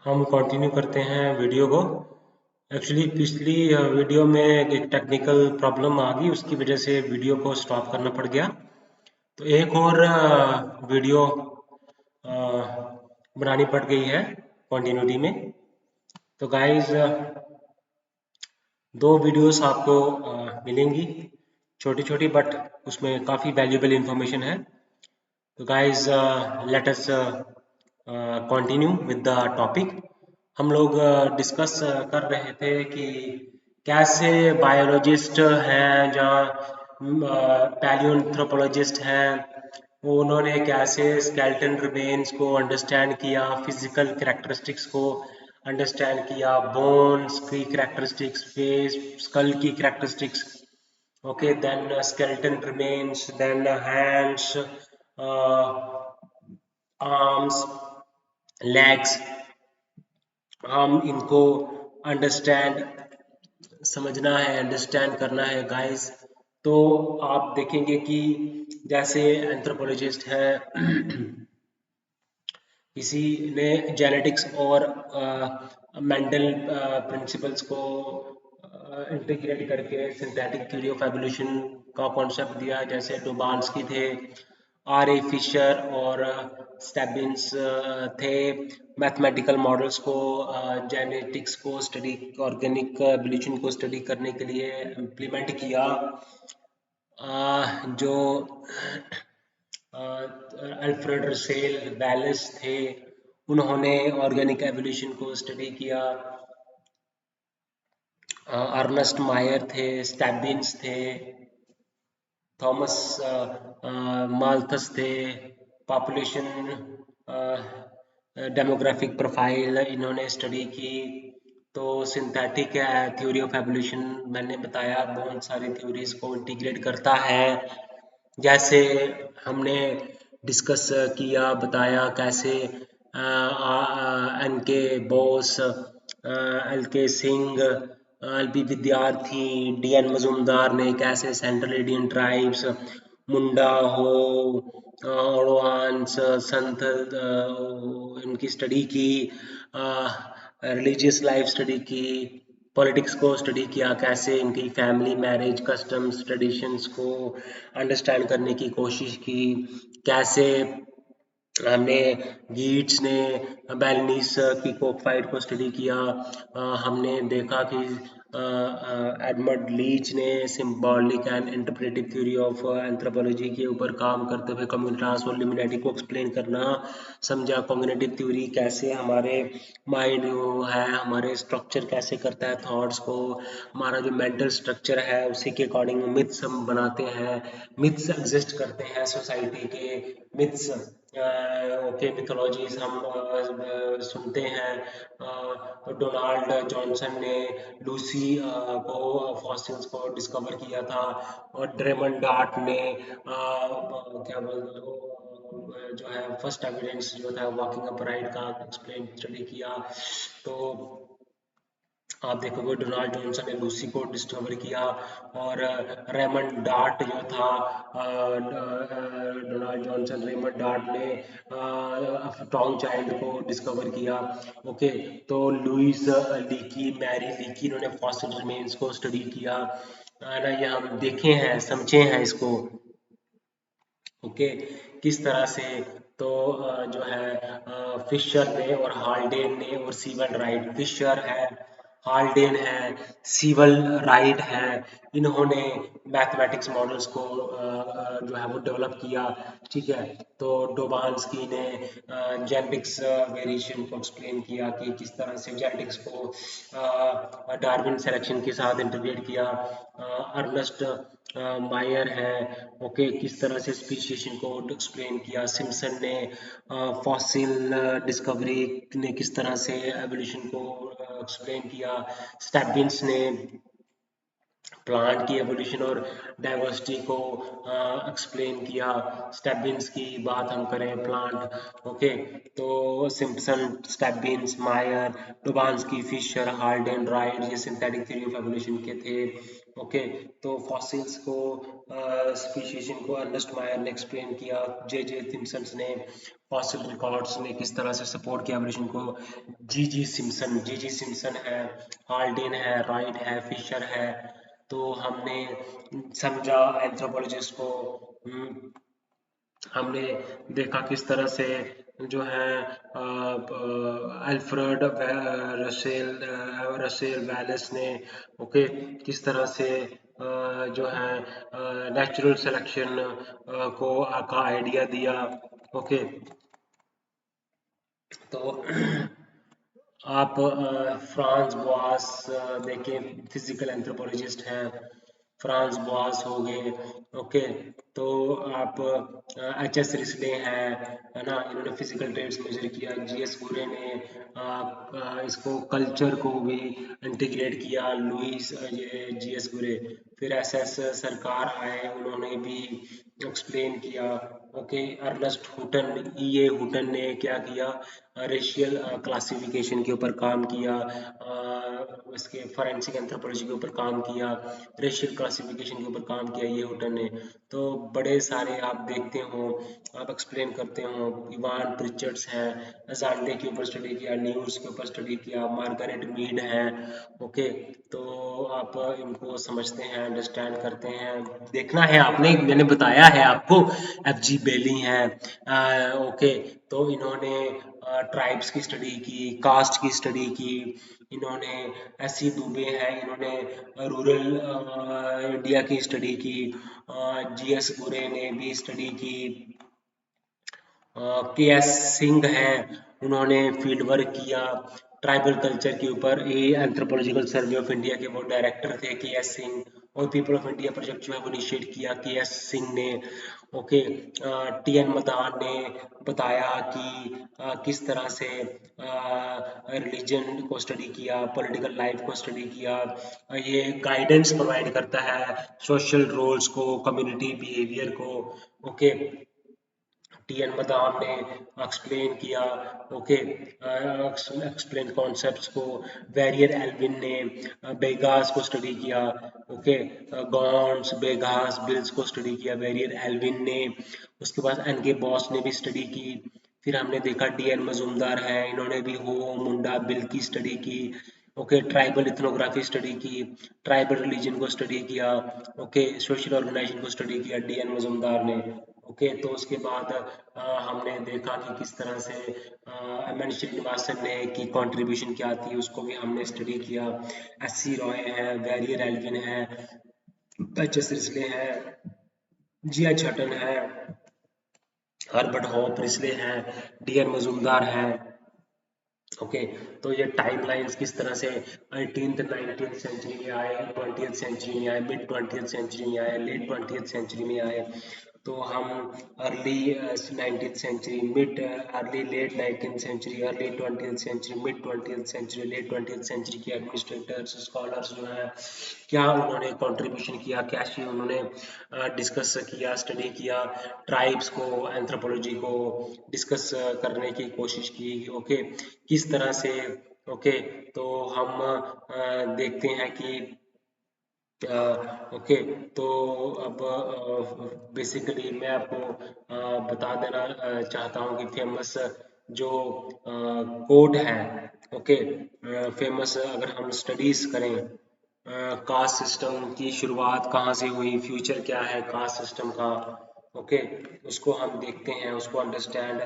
हम कंटिन्यू करते हैं वीडियो को। एक्चुअली पिछली वीडियो में एक टेक्निकल प्रॉब्लम आ गई, उसकी वजह से वीडियो को स्टॉप करना पड़ गया। तो एक और वीडियो बनानी पड़ गई है कंटिन्यूटी में। तो गाइस, दो वीडियोस आपको मिलेंगी, छोटी छोटी, बट उसमें काफ़ी वैल्यूबल इंफॉर्मेशन है। तो guys, let us continue with the topic. हम लोग डिस्कस कर रहे थे कि कैसे बायोलॉजिस्ट हैं, जहाँ पैलियोन्थ्रोपोलॉजिस्ट हैं, वो उन्होंने कैसे स्केलेटन रिमेन्स को अंडरस्टैंड किया, फिजिकल कैरेक्टरिस्टिक्स को अंडरस्टैंड किया, बोन्स की कैरेक्टरिस्टिक्स, फेस, स्कल की characteristics. Okay, then skeleton remains, then hands, arms, legs, हम इनको अंडरस्टैंड समझना है, अंडरस्टैंड करना है गाइस। तो आप देखेंगे कि जैसे एंथ्रोपोलॉजिस्ट है, किसी ने जेनेटिक्स और मेंटल प्रिंसिपल्स को इंटीग्रेट करके सिंथेटिक थ्योरी ऑफ एवोल्यूशन का कॉन्सेप्ट दिया, जैसे डुबान्स्की थे, आर ए फिशर और स्टेबिन्स थे। मैथमेटिकल मॉडल्स को, जेनेटिक्स को स्टडी, ऑर्गेनिक एवोल्यूशन को स्टडी करने के लिए इम्प्लीमेंट किया। जो अल्फ्रेड रसेल वेलेस थे, उन्होंने ऑर्गेनिक एवोल्यूशन को स्टडी किया। अर्नस्ट मायर थे, स्टैबिन्स थे, थॉमस माल्थस थे। पॉपुलेशन डेमोग्राफिक प्रोफाइल इन्होंने स्टडी की। तो सिंथेटिक थ्योरी ऑफ एवोल्यूशन मैंने बताया बहुत सारी थ्योरीज को इंटीग्रेट करता है। जैसे हमने डिस्कस किया, बताया कैसे एन के बोस, एल के सिंह, एल पी विद्यार्थी, डी एन मजूमदार ने कैसे सेंट्रल इंडियन ट्राइब्स, मुंडा हो, ओडवान्स, संथ, इनकी स्टडी की, रिलीजियस लाइफ स्टडी की, पॉलिटिक्स को स्टडी किया, कैसे इनकी फैमिली, मैरिज, कस्टम्स, ट्रेडिशंस को अंडरस्टैंड करने की कोशिश की। कैसे हमने गीट्स ने बैलिनीस की कोक फाइट को स्टडी किया। हमने देखा कि एडमंड लीच ने symbolic and interpretive theory of anthropology के ऊपर काम करते हुए कम्युनिटास और लिमिनाटी को एक्सप्लेन करना समझा। कॉग्निटिव थ्योरी कैसे हमारे माइंड है, हमारे स्ट्रक्चर कैसे करता है थॉट्स को, हमारा जो मेंटल स्ट्रक्चर है उसी के अकॉर्डिंग मिथ्स हम बनाते हैं, मिथ्स एग्जिस्ट करते हैं सोसाइटी के, मिथ्स के मिथोलॉजीज हम सुनते हैं। डोनाल्ड जॉनसन ने लूसी को फॉसिल्स को डिस्कवर किया था, और ड्रेमंड डार्ट ने क्या बोलते हैं, जो है फर्स्ट एविडेंस जो था वॉकिंग अपराइट का एक्सप्लेन स्टडी किया। तो आप देखोगे डोनाल्ड जॉनसन ने लूसी को डिस्कवर किया, और रेमंड डार्ट जो था, डोनाल्ड जॉनसन, रेमंड डार्ट ने टॉन्ग चाइल्ड को डिस्कवर किया। ओके, तो लुइस लीकी, मैरी लीकी, इन्होंने फॉसिल रिमेन्स को स्टडी किया, है ना। ये हम देखे हैं, समझे हैं इसको। ओके, किस तरह से। तो जो है फिशर ने और हाल्डेन ने और सीवल राइट, फिशर है, हाल्डेन है, सीवल राइट है, इन्होंने मैथमेटिक्स मॉडल्स को जो है वो डेवलप किया। ठीक है, तो डोबान्स्की ने जेनेटिक्स वेरिएशन को एक्सप्लेन किया कि किस तरह से जेनेटिक्स को डार्विन सिलेक्शन के साथ इंटीग्रेट किया। अर्नस्ट मायर है, ओके, किस तरह से स्पीशीएशन को एक्सप्लेन किया। सिम्पसन ने फॉसिल डिस्कवरी ने किस तरह से एवोल्यूशन को एक्सप्लेन किया। स्टेबिन्स ने प्लांट की एवोल्यूशन और डाइवर्सिटी को एक्सप्लेन किया। स्टेबिन्स की बात हम करें, प्लांट, ओके, तो सिम्पसन, स्टेबिन्स, मायर, डुबान्स्की, फिशर, हाल्डेन, राइट, ये सिंथेटिक थ्योरी ऑफ एवोल्यूशन के थे। ओके, तो फॉसिल्स को स्पीशीज को अर्नेस्ट मायर ने एक्सप्लेन किया, जे जे सिम्पसन ने फॉसिल रिकॉर्ड्स ने किस तरह से सपोर्ट किया एवोल्यूशन को, जी जी सिम्पसन है, हाल्डेन है, राइट है, फिशर है। तो हमने समझा एंथ्रोपोलॉजिस्ट को, हमने देखा किस तरह से जो है अल्फ्रेड रसेल रसेल वैलेस ने, ओके, किस तरह से जो है नेचुरल सिलेक्शन को का आइडिया दिया। ओके, तो आप फ्रांस बुआस देखें, फिजिकल एंथ्रोपोलॉजिस्ट हैं, फ्रांस बुआस हो गए। ओके, तो आप एच एस रिस्ले हैं, है ना, इन्होंने फिजिकल ट्रेड्स मेजर किया। जी एस गुरे ने इसको कल्चर को भी इंटीग्रेट किया, लुइस जी एस गुरे। फिर एस एस सरकार आए, उन्होंने भी एक्सप्लेन किया। ओके, अर्नेस्ट हुटन, ई ए हुटन ने क्या किया, रेशियल क्लासिफिकेशन के ऊपर काम किया, उसके फॉरेंसिक एंथ्रोपोलॉजी के ऊपर काम किया, रेशियल क्लासिफिकेशन के ऊपर काम किया ये हुटन ने। तो बड़े सारे आप देखते हो, आप एक्सप्लेन करते हो, इवान प्रिचर्ड्स हैं, जांडे के ऊपर स्टडी किया, न्यूज़ के ऊपर स्टडी किया, मार्गरेट मीड है। ओके, तो आप इनको समझते हैं, अंडरस्टैंड करते हैं, देखना है आपने, मैंने बताया है आपको। एफ जी बेली हैं, ओके, तो इन्होंने ट्राइब्स की स्टडी की, कास्ट की स्टडी की, इन्होंने एस सी दुबे हैं, इन्होंने रूरल इंडिया की स्टडी की, जी एस गुरे ने भी स्टडी की, के एस सिंह हैं, उन्होंने फील्ड वर्क किया ट्राइबल कल्चर के ऊपर। ये एंथ्रोपोलॉजिकल सर्वे ऑफ इंडिया के वो डायरेक्टर थे के एस सिंह, और पीपल ऑफ इंडिया प्रोजेक्ट जो है वो इनिशिएट किया के एस सिंह ने। ओके, टी एन मदान ने बताया कि किस तरह से रिलीजन को स्टडी किया, पॉलिटिकल लाइफ को स्टडी किया, ये गाइडेंस प्रोवाइड करता है सोशल रोल्स को, कम्युनिटी बिहेवियर को। ओके, टी एन मदाम ने एक्सप्लेन किया। ओके, एक्सप्लेन कॉन्सेप्ट्स को। वेरियर एल्विन ने बेगास को स्टडी किया। ओके, गॉन्स बेगास बिल्स को स्टडी किया वेरियर एल्विन ने। उसके बाद एन के बॉस ने भी स्टडी की। फिर हमने देखा डी एन मजूमदार है, इन्होंने भी हो मुंडा बिल की स्टडी की। ओके, ट्राइबल इथनोग्राफी स्टडी की, ट्राइबल रिलीजन को स्टडी किया। ओके, सोशल ऑर्गेनाइजेशन को स्टडी किया डी एन मजूमदार ने। ओके, तो उसके बाद हमने देखा कि किस तरह से एम एन श्रीनिवासन ने की कंट्रीब्यूशन क्या थी, उसको भी हमने स्टडी किया। एस सी रॉय है, वेरियर एल्विन है, एच एस रिस्ले है, जी एच हटन है, हर्बर्ट हॉप रिस्ले हैं, डी एन मजूमदार है। ओके, तो ये टाइम लाइन्स किस तरह से 18th 19th सेंचुरी में आए, 20th सेंचुरी में आए, मिड 20th सेंचुरी में आए, लेट 20th सेंचुरी में आए। तो हम early 19th century, mid early late 19th century, early 20th century, mid 20th century, late 20th century के एडमिनिस्ट्रेटर्स स्कॉलर्स जो हैं, क्या उन्होंने कंट्रीब्यूशन किया, कैसे उन्होंने डिस्कस किया, स्टडी किया, ट्राइब्स को, एंथ्रोपोलॉजी को डिस्कस करने की कोशिश की। ओके, किस तरह से। ओके, तो हम देखते हैं कि ओके, तो अब बेसिकली मैं आपको बता देना चाहता हूँ कि फेमस जो कोड है। ओके, फेमस अगर हम स्टडीज करें, कास्ट सिस्टम की शुरुआत कहाँ से हुई, फ्यूचर क्या है कास्ट सिस्टम का। ओके, उसको हम देखते हैं, उसको अंडरस्टैंड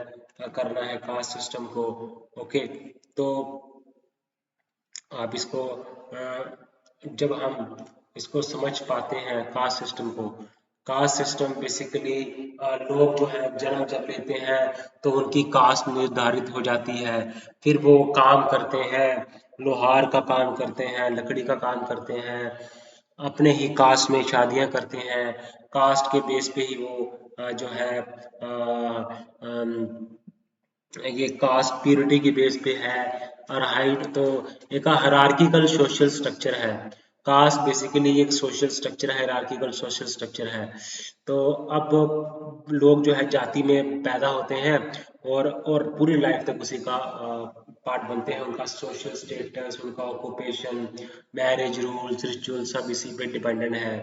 करना है कास्ट सिस्टम को। ओके, तो आप इसको जब हम इसको समझ पाते हैं कास्ट सिस्टम को, कास्ट सिस्टम बेसिकली लोग जो है जन्म जब लेते हैं तो उनकी कास्ट निर्धारित हो जाती है। फिर वो काम करते हैं, लोहार का काम करते हैं, लकड़ी का काम करते हैं, अपने ही कास्ट में शादियां करते हैं, कास्ट के बेस पे ही वो जो है ये कास्ट प्योरिटी के बेस पे है। और हाइट तो एक हायरार्किकल सोशल स्ट्रक्चर है। कास्ट बेसिकली एक सोशल स्ट्रक्चर है, हायरार्किकल सोशल स्ट्रक्चर है। तो अब लोग जो है जाति में पैदा होते हैं और पूरी लाइफ तक उसी का पार्ट बनते हैं, उनका सोशल स्टेटस, उनका ऑक्यूपेशन, मैरिज रूल्स, रिचुअल सब इसी पे डिपेंडेंट है।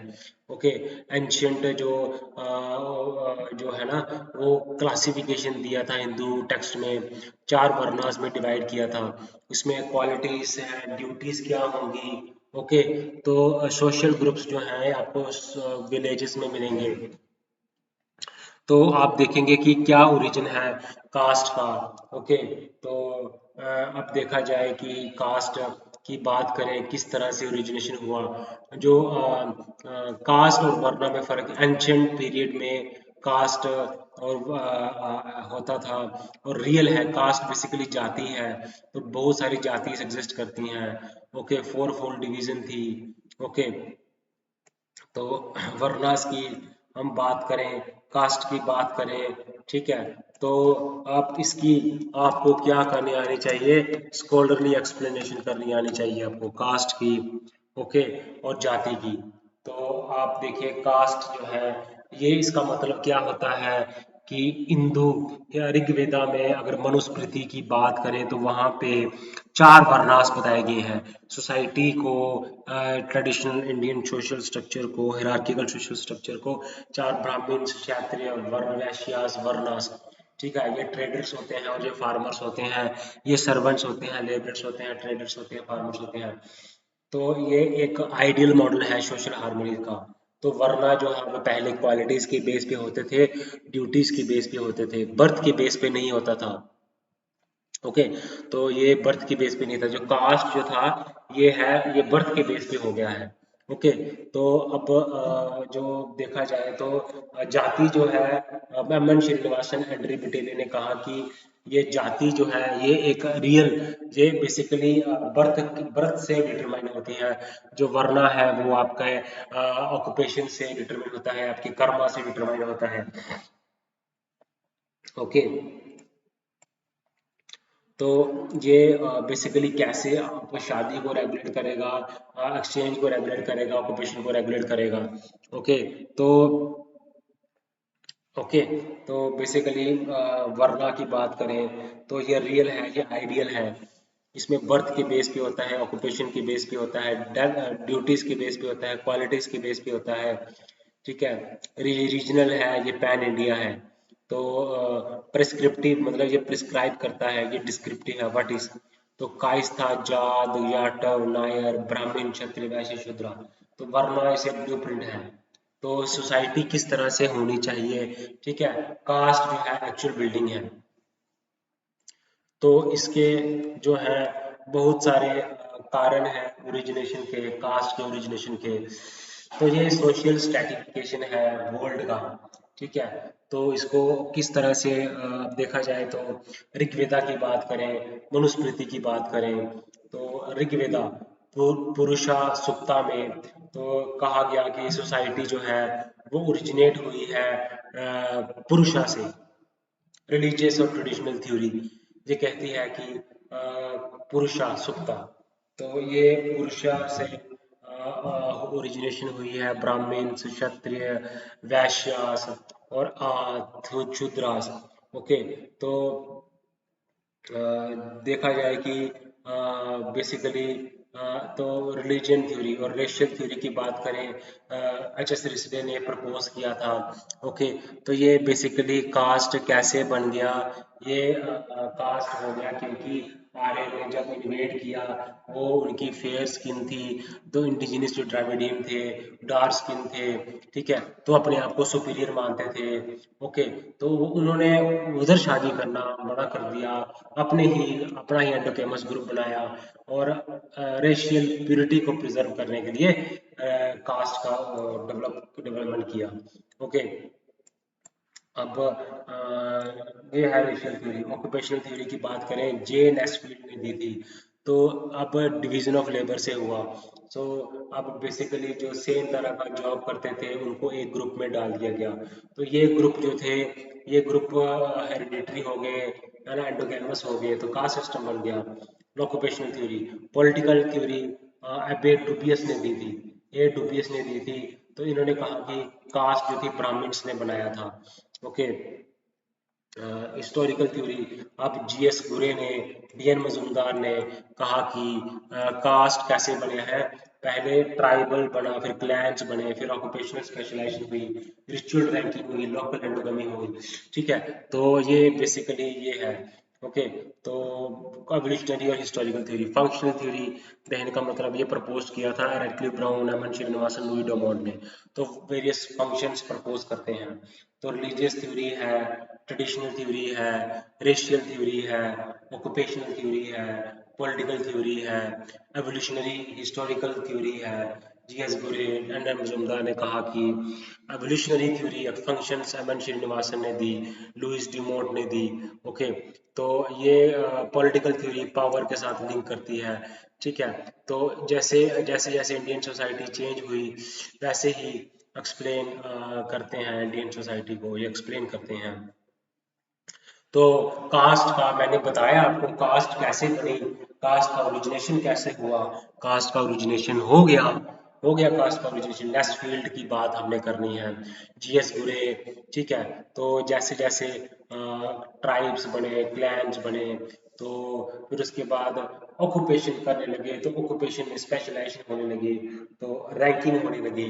ओके। एंशियंट जो है ना, वो क्लासिफिकेशन दिया था हिंदू टेक्स्ट में, 4 वर्णास में डिवाइड किया था। इसमें क्वालिटीज है, ड्यूटीज क्या होंगी। ओके। तो सोशल ग्रुप्स जो हैं आपको विलेजेस में मिलेंगे। तो आप देखेंगे कि क्या ओरिजिन है कास्ट का। ओके। तो अब देखा जाए कि कास्ट की बात करें किस तरह से ओरिजिनेशन हुआ। जो कास्ट और वर्ण में फर्क, एंशियंट पीरियड में कास्ट और होता था, और रियल है कास्ट बेसिकली जाति है। तो बहुत सारी जाति एग्जिस्ट करती हैं। ओके। 4 फोल्ड डिवीजन थी। ओके। तो वर्नास की हम बात करें, कास्ट की बात करें, ठीक है, तो आप इसकी आपको क्या करनी आनी चाहिए, स्कॉलरली एक्सप्लेनेशन करनी आनी चाहिए आपको कास्ट की। ओके। और जाति की। तो आप देखिए कास्ट जो है, ये इसका मतलब क्या होता है कि हिंदू या ऋग्वेदा में अगर मनुस्मृति की बात करें तो वहां पे 4 वर्णास बताए गए हैं। सोसाइटी को, ट्रेडिशनल इंडियन सोशल स्ट्रक्चर को, हिरार्किकल सोशल स्ट्रक्चर को 4, ब्राह्मण, क्षत्रिय, वर्ण, वैश्यास, वर्णास। ठीक है, ये ट्रेडर्स होते हैं और ये फार्मर्स होते हैं, ये सर्वेंट्स होते हैं, लेबरर्स होते हैं, ट्रेडर्स होते हैं, फार्मर्स होते हैं। तो ये एक आइडियल मॉडल है सोशल हार्मनी का। तो वरना जो है वो पहले क्वालिटीज के बेस पे होते थे, ड्यूटीज के बेस पे होते थे, बर्थ के बेस पे नहीं होता था। ओके। तो ये बर्थ के बेस पे नहीं था, जो कास्ट जो था ये है, ये बर्थ के बेस पे हो गया है। ओके। तो अब जो देखा जाए तो जाति जो है, एम एन श्रीनिवासन एंड्री बिटेले ने कहा कि ये जाति जो है ये एक रियल, ये बेसिकली बर्थ बर्थ से डिटरमाइन होती है। जो वरना है वो आपका ऑक्यूपेशन से डिटरमाइन होता है, आपकी कर्मा से डिटरमाइन होता है। ओके। तो ये बेसिकली कैसे आप शादी को रेगुलेट करेगा, एक्सचेंज को रेगुलेट करेगा, ऑक्यूपेशन को रेगुलेट करेगा। ओके। तो ओके। तो बेसिकली वर्ना की बात करें तो ये रियल है, ये आइडियल है। इसमें बर्थ के बेस पे होता है, ऑक्यूपेशन के बेस पे होता है, ड्यूटीज के बेस पे होता है, क्वालिटीज के बेस पे होता है। ठीक है। रीजनल है, ये पैन इंडिया है। तो प्रिस्क्रिप्टिव मतलब ये प्रिस्क्राइब करता है, ये डिस्क्रिप्टिव है, व्हाट इज। तो कायस्था, जाट, याटव, नायर, ब्राह्मण, क्षत्रिय, वैश्य, शूद्र। तो वर्ण ऐसे ब्लूप्रिंट है। तो सोसाइटी किस तरह से होनी चाहिए। ठीक है। कास्ट जो है एक्चुअल बिल्डिंग है। तो इसके जो है बहुत सारे कारण हैं ओरिजिनेशन के, कास्ट के ओरिजिनेशन के। तो ये सोशल स्ट्रैटिफिकेशन है वर्ल्ड का। ठीक है। तो इसको किस तरह से देखा जाए तो ऋग्वेदा की बात करें, मनुस्मृति की बात करें, तो ऋग्वेदा पुरुषा सुक्ता में तो कहा गया कि सोसाइटी जो है वो ओरिजिनेट हुई है पुरुषा से। रिलीजियस और ट्रेडिशनल थ्योरी ये कहती है कि पुरुषा सुक्ता, तो ये पुरुषा से ओरिजिनेशन हुई है, ब्राह्मण, क्षत्रिय, वैश्यास और शूद्रास। ओके। तो देखा जाए कि बेसिकली तो रिलीजन थ्योरी और रेशियल थ्योरी की बात करें, एच एस रिस्ले ने प्रपोज किया था। ओके। तो ये बेसिकली कास्ट कैसे बन गया, ये कास्ट हो गया क्योंकि आर्य ने जब इन्वेड किया, वो उनकी फेयर स्किन थी, तो इंडिजिनस जो द्रविडियन थे डार्क स्किन थे। ठीक है। तो अपने आप को सुपीरियर मानते थे। ओके। तो उन्होंने उधर शादी करना मना कर दिया, अपना ही एंडोकेमस ग्रुप बनाया, और रेशियल प्यूरिटी को प्रिजर्व करने के लिए कास्ट का डेवलपमेंट किया। ओके। अब ये है रेशियल थ्योरी। ऑक्यूपेशनल थ्योरी की बात करें, जे नेस्फील्ड ने दी थी। तो अब डिवीजन ऑफ लेबर से हुआ। सो अब बेसिकली जो सेम तरह का जॉब करते थे उनको एक ग्रुप में डाल दिया गया। तो ये ग्रुप जो थे, ये ग्रुप हेरिडिटरी हो गए, है ना, एंडोगेमस हो गए, तो कास्ट सिस्टम बन गया। ऑक्यूपेशनल थ्योरी, पॉलिटिकल थ्योरी एबे डुबियस ने दी थी, ए डुबियस ने दी थी। तो इन्होंने कहा कि कास्ट जो थी ब्राह्मण्स ने बनाया था। ओके। Historical theory. अब जीएस गुरे ने, डीएन मजूमदार ने कहा कि कास्ट कैसे बने हैं, पहले ट्राइबल बना, फिर क्लैंस बने, फिर ऑक्यूपेशनल स्पेशलाइजेशन हुई, रिचुअल रैंकिंग हुई, लोकल एंडोगमी हुई। ठीक है, तो ये बेसिकली ये है। ओके, तो एवोल्यूशनरी और हिस्टोरिकल थ्योरी। फंक्शनल थ्योरी कहने का मतलब ये प्रपोज किया था रेडक्लिफ ब्राउन, एमन श्रीनिवासन, लुई डोमोंट ने। तो वेरियस फंक्शंस प्रपोज करते हैं। तो रिलीजियस थ्योरी है, ट्रेडिशनल थ्योरी है, रेशियल थ्योरी है, ऑक्यूपेशनल थ्योरी है, पॉलिटिकल थ्योरी है, एवोल्यूशनरी हिस्टोरिकल थ्योरी है। जीएस गुरे, एंडर मजुमदार ने कहा कि एवोल्यूशनरी थ्योरी ऑफ फंक्शंस एमन श्रीनिवासन ने दी, लुइस डिमोट ने दी। ओके, तो ये पॉलिटिकल थ्योरी पावर के साथ लिंक करती है। ठीक है, तो जैसे जैसे जैसे इंडियन सोसाइटी चेंज हुई वैसे ही एक्सप्लेन करते हैं इंडियन सोसाइटी को, ये एक्सप्लेन करते हैं। तो कास्ट का मैंने बताया आपको, कास्ट कैसे बनी, कास्ट का ओरिजिनेशन कैसे हुआ। कास्ट का ओरिजिनेशन हो गया कास्ट का ओरिजिनेशन। नेक्स्ट फील्ड की बात हमने करनी है, जीएस गुरे। ठीक है, तो जैसे जैसे ट्राइब्स बने, क्लैंस बने, तो फिर उसके बाद ऑक्यूपेशन करने लगे, तो ऑक्यूपेशन में स्पेशलाइजेशन होने लगी, तो रैंकिंग होने लगी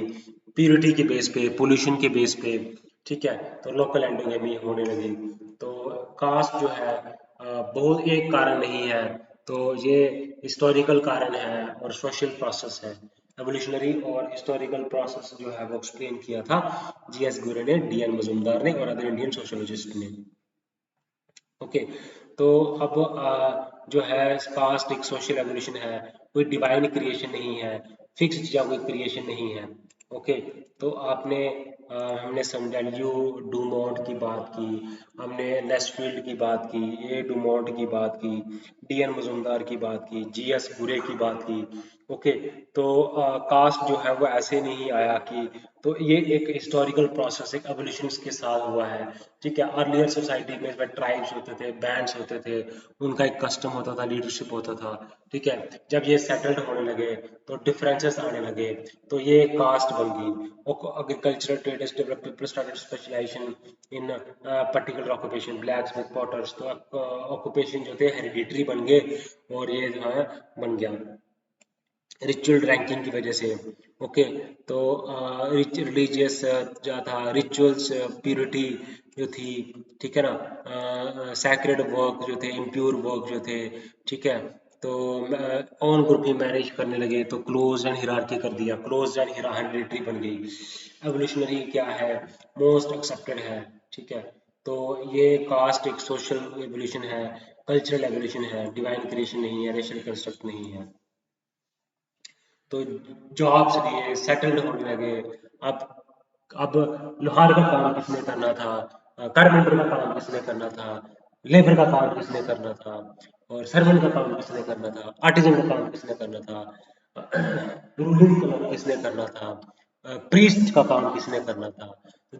प्यूरिटी के बेस पे, पोल्यूशन के बेस पे। ठीक है, तो लोकल एंडोगेमी होने लगी। तो कास्ट जो है बहुत एक कारण नहीं है, तो ये हिस्टोरिकल कारण है और सोशल प्रोसेस है। एवोल्यूशनरी और हिस्टोरिकल प्रोसेस जो है वो एक्सप्लेन किया था जीएस गुरे ने, डीएन मजुमदार ने और अदर इंडियन सोशोलॉजिस्ट ने। ओके, तो अब जो है कास्ट एक सोशल एवोल्यूशन है, कोई डिवाइन क्रिएशन नहीं है, फिक्स्ड या कोई क्रिएशन नहीं है। ओके, तो हमने समझा ल्यू डूमोंट की बात की, हमने नेस्फील्ड की बात की, ए डूमोंट की बात की, डीएन मजुमदार की बात की, जीएस बुरे की बात की। ओके, तो कास्ट जो है वो ऐसे नहीं आया कि, तो ये एक हिस्टोरिकल प्रोसेस, एक एवोल्यूशन के साथ हुआ है। ठीक है, अर्लियर सोसाइटी में ट्राइब्स होते थे, बैंड्स होते थे, उनका एक कस्टम होता था, लीडरशिप होता था। ठीक है, जब ये सेटल्ड होने लगे तो डिफरेंसेस आने लगे, तो ये कास्ट बन गई। Agricultural traders develop, people started specialisation in particular occupation, blacks with potters. तो ऑक्यूपेशन जो थे हेरिडिटरी बन गए और ये जो है बन गया रिचुअल रैंकिंग की वजह से। ओके, तो रिलीजियस जो था, रिचुअल्स प्यूरिटी जो थी, ठीक है ना, सैक्रेड वर्क जो थे, इम्प्योर वर्क जो थे। ठीक है, तो ऑन ग्रुप ही मैरिज करने लगे, तो क्लोज एंड हिरार्की कर दिया, क्लोज एंड हेरिडिटरी बन गई। एवोल्यूशनरी क्या है, मोस्ट एक्सेप्टेड है। ठीक है, तो ये कास्ट एक सोशल एवोल्यूशन है, कल्चरल एवोल्यूशन है, डिवाइन क्रिएशन नहीं है, रेशियल कंस्ट्रक्ट नहीं है। तो जॉब्स लिए सेटल्ड होने लगे। अब अब लोहार का काम किसने करना था, कारपेंटर का काम किसने करना था, लेबर का काम किसने करना था, और सर्वेंट का काम किसने करना था, आर्टिजन का काम किसने करना था, रूलिंग का काम किसने करना था, प्रीस्ट का काम किसने करना था।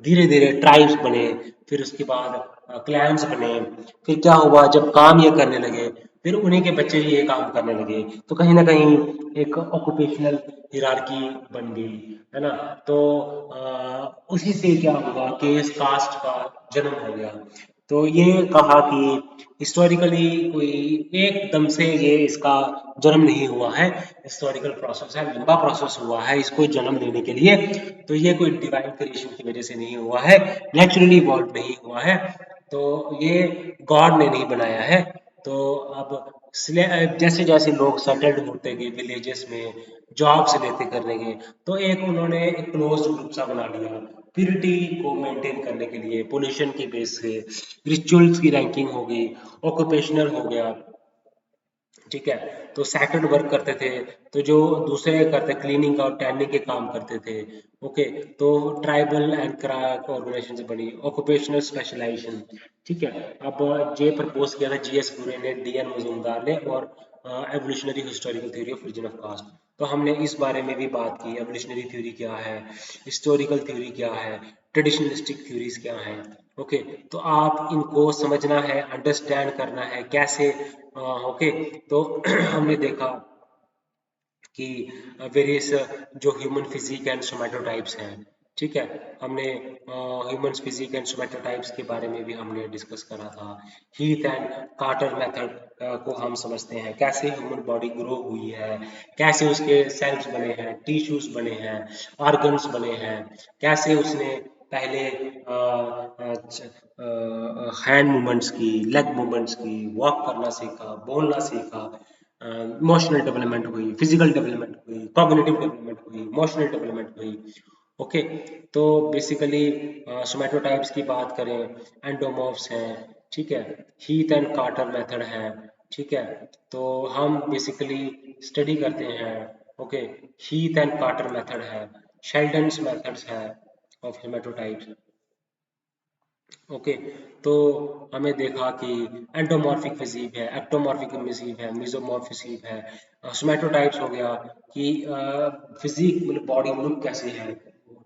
धीरे धीरे ट्राइब्स बने, फिर उसके बाद क्लैंस बने। फिर क्या हुआ, जब काम ये करने लगे, फिर उन्हीं के बच्चे ही ये काम करने लगे, तो कहीं ना कहीं एक ऑक्यूपेशनल हिरार्की बन गई, है ना। तो उसी से क्या हुआ कि इस कास्ट का जन्म हो गया। तो ये कहा कि हिस्टोरिकली कोई एकदम से ये इसका जन्म नहीं हुआ है, हिस्टोरिकल प्रोसेस है, लंबा प्रोसेस हुआ है इसको जन्म देने के लिए। तो ये कोई डिवाइन क्रिएशन की वजह से नहीं हुआ है, नेचुरली इवॉल्व नहीं हुआ है, तो ये गॉड ने नहीं बनाया है। तो अब जैसे जैसे लोग सेटल्ड होते गए विलेजेस में, जॉब से लेते करने गए, तो एक उन्होंने एक क्लोज ग्रुप सा बना लिया प्यूरिटी को मेंटेन करने के लिए, पोल्यूशन के बेस से रिचुअल्स की रैंकिंग हो गई, ऑक्यूपेशनल हो गया। ठीक है, तो सैक्रेड वर्क करते थे, तो जो दूसरे करते क्लीनिंग का और टैनिंग के काम करते थे। ओके, तो ट्राइबल एंड क्राफ्ट ऑर्गेनाइजेशन से बनी ऑक्यूपेशनल स्पेशलाइजेशन। ठीक है, अब ये प्रपोज किया था जीएस गुरे ने, डीएन मजूमदार ने, और evolutionary historical theory of origin of caste. तो हमने इस बारे में भी बात की, एवोल्यूशनरी थ्योरी क्या है, हिस्टोरिकल थ्योरी क्या है, ट्रेडिशनलिस्टिक थ्योरीज क्या है। ओके, तो आप इनको समझना है, अंडरस्टैंड करना है कैसे। ओके, तो हमने देखा कि वेरियस जो ह्यूमन फिजिक एंड सोमैटोटाइप्स हैं, ठीक है। हमने ह्यूमन फिजिक एंड सोमैटोटाइप्स के बारे में भी हमने डिस्कस करा था। हीथ एंड कार्टर मेथड को हम समझते हैं, कैसे ह्यूमन बॉडी ग्रो हुई है, कैसे उसके सेल्स बने हैं, टिश्यूज बने हैं, ऑर्गन्स बने हैं, कैसे उसने पहले हैंड मूवमेंट्स की, लेग मूवमेंट्स की, वॉक करना सीखा, बोलना सीखा, इमोशनल डेवलपमेंट हुई, फिजिकल डेवलपमेंट हुई, कॉग्निटिव डेवलपमेंट हुई, इमोशनल डेवलपमेंट हुई। ओके, तो बेसिकली सोमैटोटाइप्स की बात करें, एंडोमॉर्फ्स हैं, ठीक है, हीथ एंड कार्टर मेथड है, ठीक है। तो हम बेसिकली स्टडी करते हैं, okay, Heath and Carter method है, शेल्डन्स मेथड्स है ऑफ हेमेटोटाइप्स। ओके, तो हमें देखा कि एंडोमॉर्फिक फिजीक है, एक्टोमॉर्फिक फिजीक है, मिजोमॉर्फिक फिजीक है। सोमैटोटाइप्स हो गया कि फिजीक मतलब बॉडी लुक कैसे है,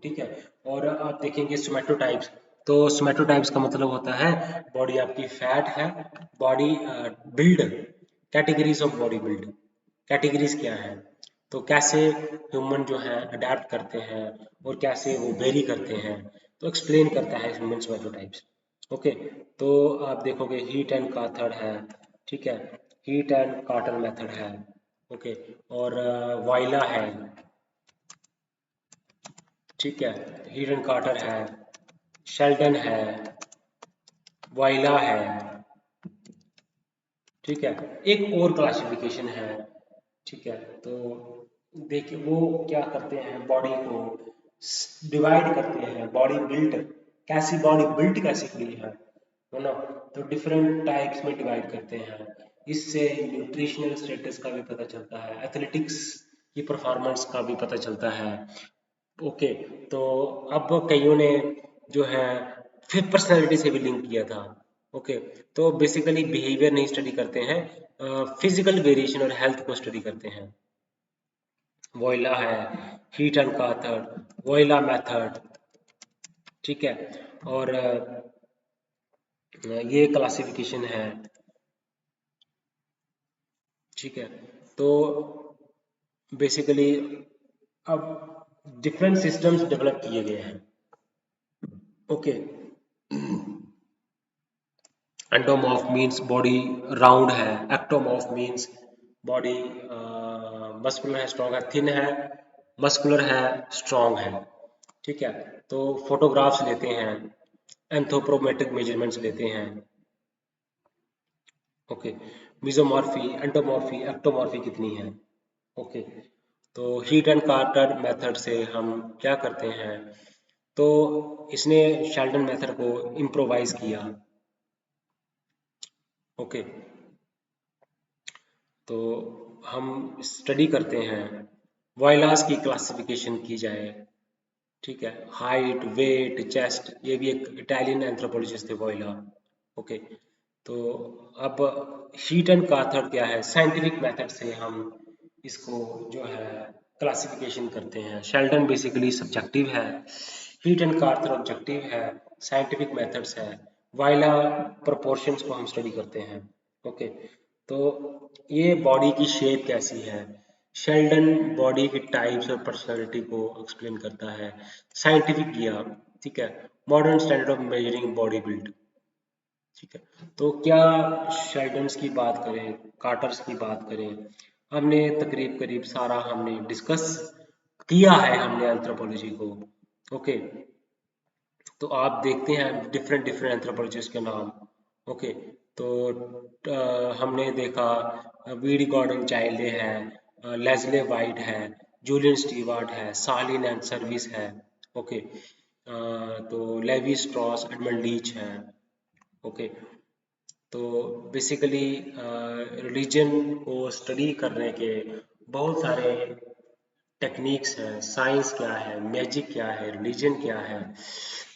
ठीक है। और आप देखेंगे सोमैटोटाइप्स, तो सोमैटोटाइप्स का मतलब होता है बॉडी आपकी फैट है, body build, categories of body build, categories क्या है, तो कैसे ह्यूमन जो है अडेप्ट करते हैं और कैसे वो वेरी करते हैं, तो एक्सप्लेन करता है ह्यूमन सोमैटोटाइप्स। ओके, तो आप देखोगे हीट एंड काथर है, ठीक है, हीट एंड कार्टर मेथड है, ओके, और वाइला है, ठीक है, हीट एंड कार्टर है, शेल्डन है, वाइला है, ठीक है। एक और क्लासिफिकेशन है, ठीक है, तो देखिए वो क्या करते हैं, बॉडी को डिवाइड करते हैं, बॉडी बिल्ट, कैसी बॉडी बिल्ट कैसी हुई है ना, तो डिफरेंट टाइप्स में डिवाइड करते हैं। इससे न्यूट्रिशनल स्टेटस का भी पता चलता है, एथलेटिक्स की परफॉर्मेंस का भी पता चलता है। ओके, तो अब कईयों ने जो है फिर पर्सनैलिटी से भी लिंक किया था। ओके, तो बेसिकली बिहेवियर नहीं स्टडी करते हैं, फिजिकल वेरिएशन और हेल्थ को स्टडी करते हैं। वोइला है, हीट एंड काथर, वोइला मेथड, ठीक है, और ये क्लासिफिकेशन है, ठीक है। तो बेसिकली अब डिफरेंट सिस्टम्स डेवलप किए गए हैं। Okay, endomorph means body round है, एक्टोमॉर्फ मीन्स बॉडी मस्कुलर है, स्ट्रॉन्ग है, थिन है, मस्कुलर है, स्ट्रॉन्ग है, ठीक है। तो फोटोग्राफ्स लेते हैं, एंथ्रोपोमेट्रिक मेजरमेंट्स लेते हैं। ओके, मिजोमॉर्फी, एंडोमॉर्फी, एक्टोमॉर्फी कितनी है। ओके, तो हीट एंड कार्टर मेथड से हम क्या करते हैं, तो इसने शेल्डन मेथड को इम्प्रोवाइज किया। ओके, तो हम स्टडी करते हैं, वॉयलास की क्लासिफिकेशन की जाए, ठीक है, हाइट, वेट, चेस्ट, ये भी एक इटालियन एंथ्रोपोलॉजिस्ट थे वॉयला। ओके, तो अब हीट एंड काथर क्या है, साइंटिफिक मेथड से हम इसको जो है क्लासिफिकेशन करते हैं। शेल्डन बेसिकली सब्जेक्टिव है, हीट एंड काथर ऑब्जेक्टिव है, साइंटिफिक मेथड्स है, वाइला प्रोपोर्शंस को हम स्टडी करते हैं। ओके, तो ये बॉडी की शेप कैसी है, शेल्डन बॉडी की टाइप्स और पर्सनालिटी को एक्सप्लेन करता है, साइंटिफिक किया, ठीक है, modern standard of measuring body build, ठीक है। तो क्या शेल्डन्स की बात करें, कार्टर्स की बात करें, हमने तकरीब करीब सारा हमने डिस्कस किया है हमने एंथ्रोपोलॉजी को। ओके, तो आप देखते हैं डिफरेंट डिफरेंट एंथ्रोपोलॉजिस्ट के नाम। ओके, तो हमने देखा वीडी गॉर्डन चाइल्डे है, लेस्ले वाइट है, जूलियन स्टीवर्ट है, सालिन एंड सर्विस है। ओके, तो लेवी स्ट्रॉस, एडमंड लीच है। ओके, तो बेसिकली रिलीजन को स्टडी करने के बहुत सारे टेक्निक्स हैं, साइंस क्या है, मैजिक क्या है, रिलीजन क्या है,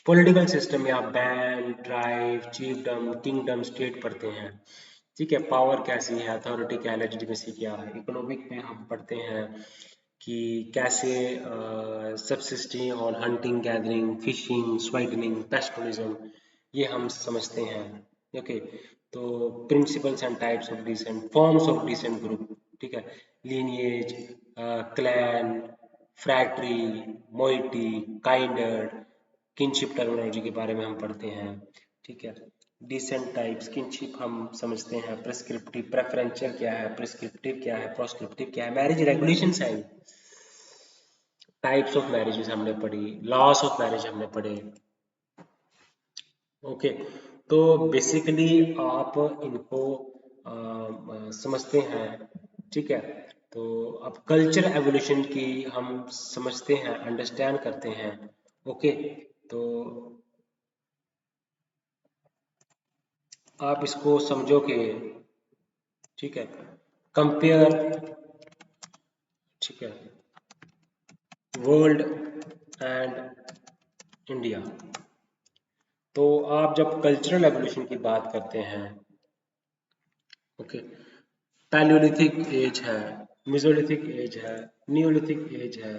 पॉलिटिकल सिस्टम में आप बैंड, ट्राइब, चीफडम, किंगडम, स्टेट पढ़ते हैं, ठीक है, पावर कैसी है, अथॉरिटी क्या है, लेजिटिमेसी क्या है। इकोनॉमिक में हम पढ़ते हैं कि कैसे subsisting on hunting, gathering, fishing, स्वाइटनिंग, पेस्टोलिज्म, ये हम समझते हैं। ओके, तो principles and types of descent, forms of descent group, ठीक है, lineage, clan, phratry, moiety, kindred, kinship terminology के बारे में हम पढ़ते हैं। ठीक है, डिसेंट टाइप्स, किनशिप हम समझते हैं, प्रेस्क्रिप्टिव, प्रेफरेंशियल क्या है, प्रिस्क्रिप्टिव क्या है, प्रोस्क्रिप्टिव क्या है, मैरिज रेगुलेशंस है, टाइप्स ऑफ मैरिजेस हमने पढ़ी, लॉस ऑफ मैरिज हमने पढ़े। ओके, तो बेसिकली आप इनको समझते हैं। ठीक है, तो अब कल्चर एवोल्यूशन की हम समझते हैं, अंडरस्टैंड करते हैं। ओके, तो आप इसको समझोगे। ठीक है, कंपेयर, ठीक है, वर्ल्ड एंड इंडिया। तो आप जब कल्चरल एवोल्यूशन की बात करते हैं, ओके, पैलियोलिथिक एज है, मेसोलिथिक एज है, नियोलिथिक एज है।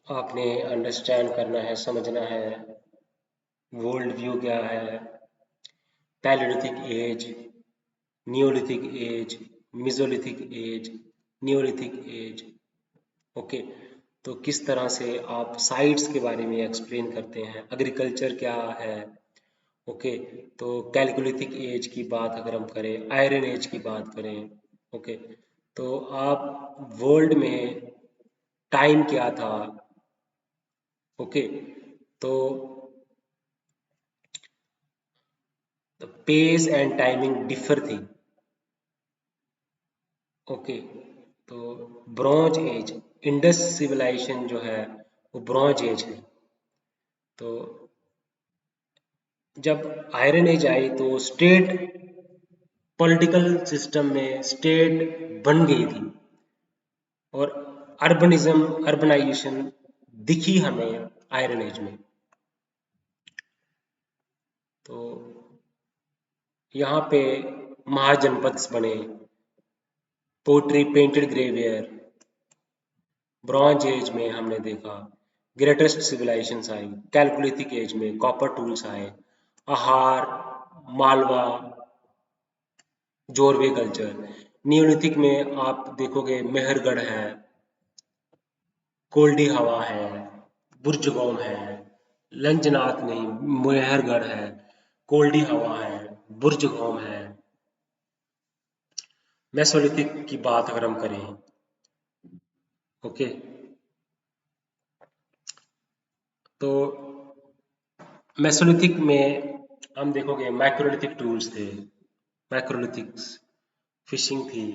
आपने अंडरस्टैंड करना है, समझना है, वर्ल्ड व्यू क्या है, palaeolithic age, neolithic age, mesolithic age, neolithic age. Okay, तो किस तरह से आप साइट्स के बारे में एक्सप्लेन करते हैं, एग्रीकल्चर क्या है। ओके, तो कैलकुलिथिक एज की बात अगर हम करें, आयरन एज की बात करें। ओके, तो आप वर्ल्ड में टाइम क्या था। ओके, तो पेस एंड टाइमिंग डिफर थी। ओके, तो ब्रॉन्ज एज, इंडस सिविलाइजेशन जो है वो ब्रॉन्ज एज है। तो जब आयरन एज आई तो स्टेट, पॉलिटिकल सिस्टम में स्टेट बन गई थी और अर्बनिज्म, अर्बनाइजेशन दिखी हमें आयरन एज में। तो यहाँ पे महाजनपद बने, पोट्री, पेंटेड ग्रेवियर। ब्रॉन्ज एज में हमने देखा ग्रेटेस्ट सिविलाइजेशंस आई, कैलकुलिथिक एज में कॉपर टूल्स आए, आहार, मालवा, जोरवे कल्चर। नियोलिथिक में आप देखोगे मेहरगढ़ है, कोल्डी हवा है, बुर्जगोम है, लंजनाथ नहीं, मेहरगढ़ है, कोल्डी हवा है, बुर्जगोम है। मेसोलिथिक की बात अगर हम करें, ओके, तो मेसोलिथिक में हम देखोगे माइक्रोलिथिक टूल्स थे, माइक्रोलिथिक्स, फिशिंग थी,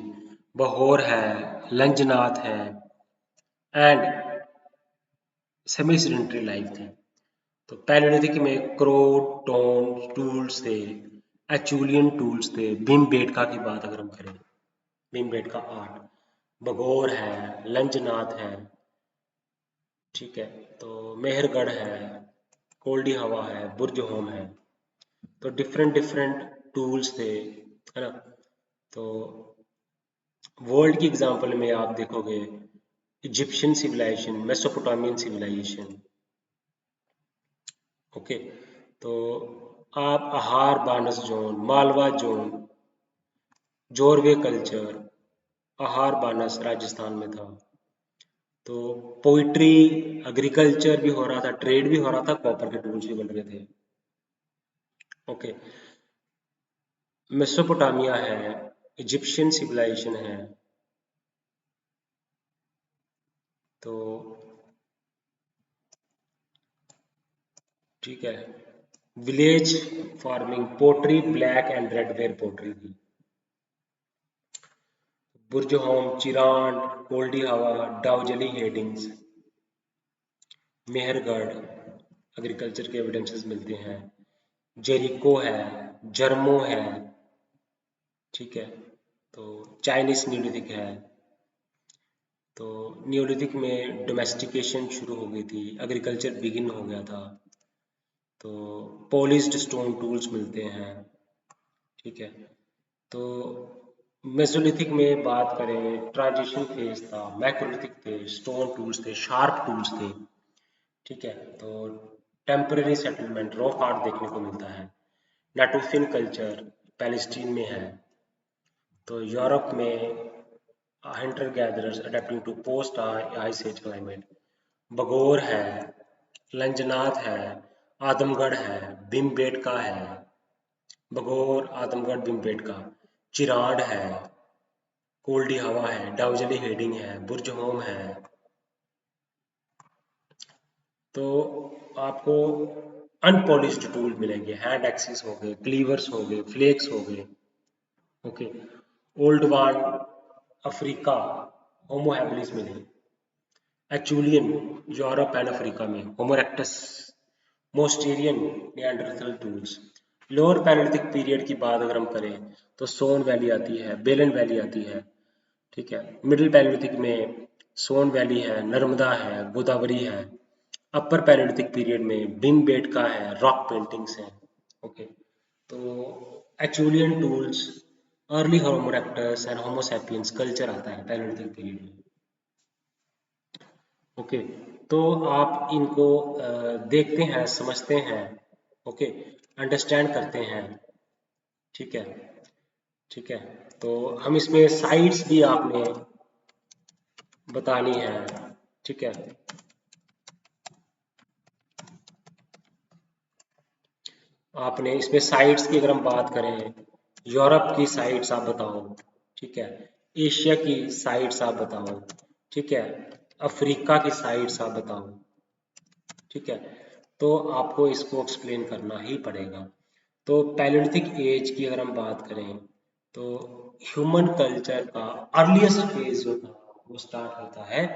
बहोर है, लंजनाथ है, एंड सेमी सेडेंटरी लाइफ थी। तो पैलियोलिथिक में क्रो, टोन टूल्स थे, एचुलियन टूल्स थे, भीम बेटका की बात अगर हम करें, भीम बेटका आर्ट, बघोर है, लंजनाथ है। ठीक है, तो मेहरगढ़ है, कोल्डी हवा है, बुर्ज होम है। तो डिफरेंट डिफरेंट टूल्स थे, है ना। तो वर्ल्ड की एग्जांपल में आप देखोगे Egyptian civilisation, Mesopotamian civilisation. Okay, तो आप Ahar Banas zone, Malwa zone, Jorwe culture, Ahar Banas Rajasthan में था। तो पोइट्री, एग्रीकल्चर भी हो रहा था, ट्रेड भी हो रहा था, कॉपर के टूल्स भी बन रहे थे। ओके, मेसोपोटामिया है, इजिप्शियन सिविलाइजेशन है। तो ठीक है, village farming, pottery, black and red ware pottery थी। Burzahom, Chirand, Koldihwa, Daojali Hading, Mehrgarh, agriculture के एविडेंसेस मिलते हैं। जेरिको है, जर्मो है। ठीक है, तो चाइनीस न्यूलिथिक है। तो न्यूलिथिक में डोमेस्टिकेशन शुरू हो गई थी, एग्रीकल्चर बिगिन हो गया था। तो पॉलिश्ड स्टोन टूल्स मिलते हैं। ठीक है, तो मेसोलिथिक में बात करें, ट्रांजिशन फेज था, मैक्रोलिथिक थे, स्टोन टूल्स थे, शार्प टूल्स थे। ठीक है, तो टेम्पररी सेटलमेंट, रॉक आर्ट देखने को मिलता है। नाटुफिन कल्चर पैलेस्टीन में है। तो यूरोप में hunter gatherers adapting to post ice age climate. Bagor है, लंजनाथ है, आदमगढ़ है, भीमबेटका है। बगोर, आदमगढ़, भीमबेटका। चिराड है, कोल्डी हवा है, डाउजली हेडिंग है, बुर्ज होम है। तो आपको अनपॉलिश्ड टूल मिलेंगे, हैंड एक्सिस हो गए, क्लीवर्स हो गए, फ्लेक्स हो गए। Okay. Oldowan Africa Homo habilis मिले। एचुलियन यूरोप एंड अफ्रीका में Homo erectus. Mousterian Neanderthal tools. Lower Palaeolithic period की बात अगर हम करें तो सोन वैली आती है, बेलन वैली आती है, ठीक है। मिडिल पैलेलिथिक में सोन वैली है, नर्मदा है, गोदावरी है। अपर पैलेलिथिक पीरियड में भीमबेटका है, रॉक पेंटिंग्स हैं। ओके। तो Acheulian tools, early Homo erectus and Homo sapiens culture आता है पैलेलिथिक पीरियड में। ओके। तो आप इनको देखते हैं, समझते हैं, ओके, अंडरस्टैंड करते हैं, ठीक है, ठीक है। तो हम इसमें साइट्स भी आपने बतानी है, ठीक है। आपने इसमें साइट्स की अगर हम बात करें, यूरोप की साइट्स आप बताओ, ठीक है। एशिया की साइट्स आप बताओ, ठीक है। अफ्रीका की साइट्स आप बताओ, ठीक है। तो आपको इसको एक्सप्लेन करना ही पड़ेगा। तो पैलेलिथिक एज की अगर हम बात करें तो ह्यूमन कल्चर का अर्लीस्ट फेज जो था वो स्टार्ट होता है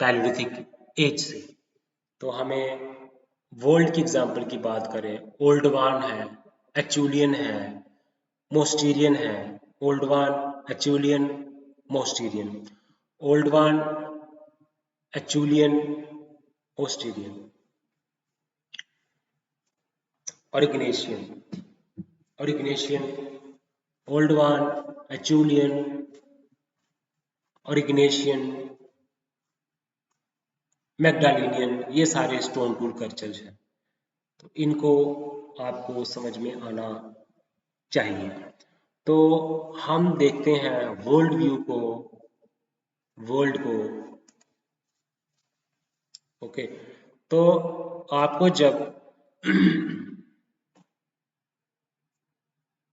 पैलेलिथिक एज से। तो हमें वर्ल्ड की एग्जांपल की बात करें, ओल्डवान है, एचुलियन है, मोस्टीरियन है। ओल्डवान, एचुलियन, मोस्टीरियन। ओल्डवान, एचुलियन, मोस्टीरियन। ऑरिगनेशियन, ऑरिगनेशियन, ओल्डवान, एचुलियन, ऑरिगनेशियन, मैग्डालिनियन, ये सारे स्टोन टूल कल्चर्स हैं। तो इनको आपको समझ में आना चाहिए। तो हम देखते हैं वर्ल्ड व्यू को, वर्ल्ड को, ओके। तो आपको जब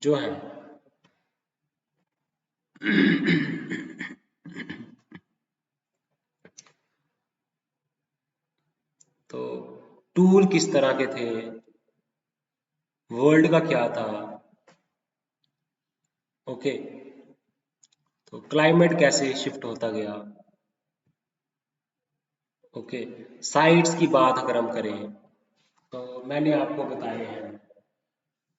जो है तो टूल किस तरह के थे, वर्ल्ड का क्या था, ओके। तो क्लाइमेट कैसे शिफ्ट होता गया, ओके। साइट्स की बात अगर हम करें तो मैंने आपको बताए हैं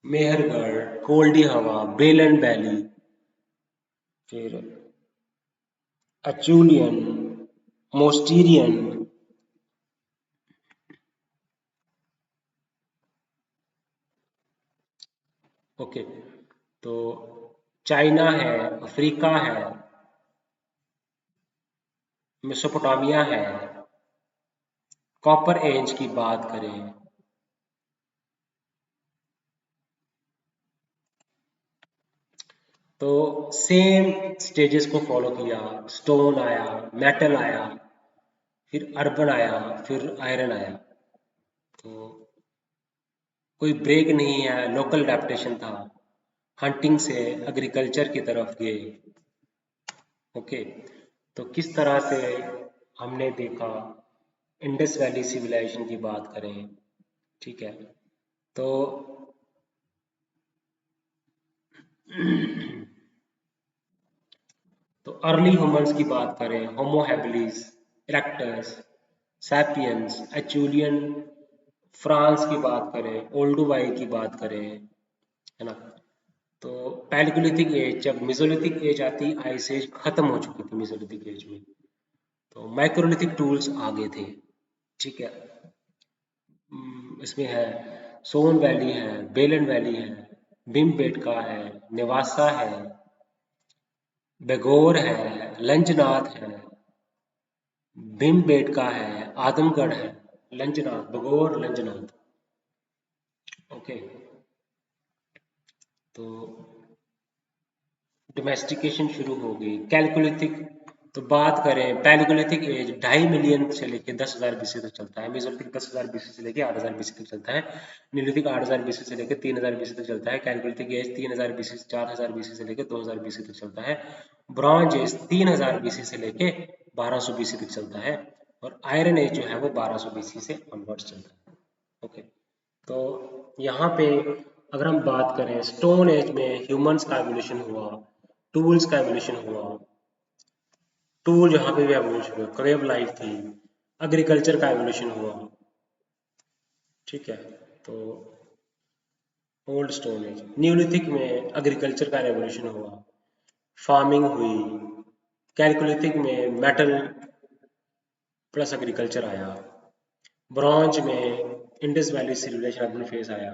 मेहरगढ़, कोल्डी हवा, बेलन वैली, फिर अचूलियन, मोस्टीरियन, ओके। तो चाइना है, अफ्रीका है, मेसोपोटामिया है। कॉपर एज की बात करें तो सेम स्टेजेस को फॉलो किया। स्टोन आया, मेटल आया, फिर अर्बन आया, फिर आयरन आया। तो कोई ब्रेक नहीं है, लोकल अडेप्टेशन था। हंटिंग से एग्रीकल्चर की तरफ गए, ओके। तो किस तरह से हमने देखा, इंडस वैली सिविलाइजेशन की बात करें, ठीक है। तो तो अर्ली ह्यूमंस की बात करें, Homo habilis, erectus, sapiens, एचुलियन, France की बात करें, ओल्डोवाई की बात करें, है ना। तो पैलियोलिथिक एज, जब मेसोलिथिक एज आती, आइस एज खत्म हो चुकी थी मेसोलिथिक एज में। तो माइक्रोलिथिक टूल्स आगे थे, ठीक है। इसमें है सोन वैली है, बेलन वैली है, भीमबेटका है, नेवासा है, बेगोर है, लंजनाथ है, भीमबेटका है, आदमगढ़ है, लंजनाथ, बगौर, लंजनाथ, ओके। तो डोमेस्टिकेशन शुरू हो गई। कैलकोलिथिक, तो बात करें पैलियोलिथिक एज 2.5 मिलियन से लेकर 10,000 बीसी तक चलता है। मेसोलिथिक 10,000 बीसी से लेकर 8,000 बीसी तक चलता है। नीलिथिक 8,000 बीसी से लेकर 3,000 बीसी तक चलता है। कैलकोलिथिक एज 3,000 बीसी से 4,000 बीसी से लेकर 2,000 बीसी तक चलता है। ब्रॉन्ज एज 3,000 बीसी से लेकर 1,200 बीसी तक चलता है। और आयरन एज जो है वो 1,200 बीसी से ऑनवर्ड्स चलता है। ओके, तो यहाँ पे अगर हम बात करें स्टोन एज में ह्यूमंस का एवोल्यूशन हुआ, टूल्स का एवोल्यूशन हुआ, टूल यहाँ पे भी एवोल्यूशन हुआ, क्रेव लाइफ थी, एग्रीकल्चर का एवोल्यूशन हुआ। ठीक है, तो ओल्ड स्टोन एज। न्यूलिथिक में एग्रीकल्चर का रेवोल्यूशन हुआ, फार्मिंग हुई। कैलकोलिथिक में मेटल प्लस एग्रीकल्चर आया। ब्रॉन्ज में Indus valley civilisation urban phase आया।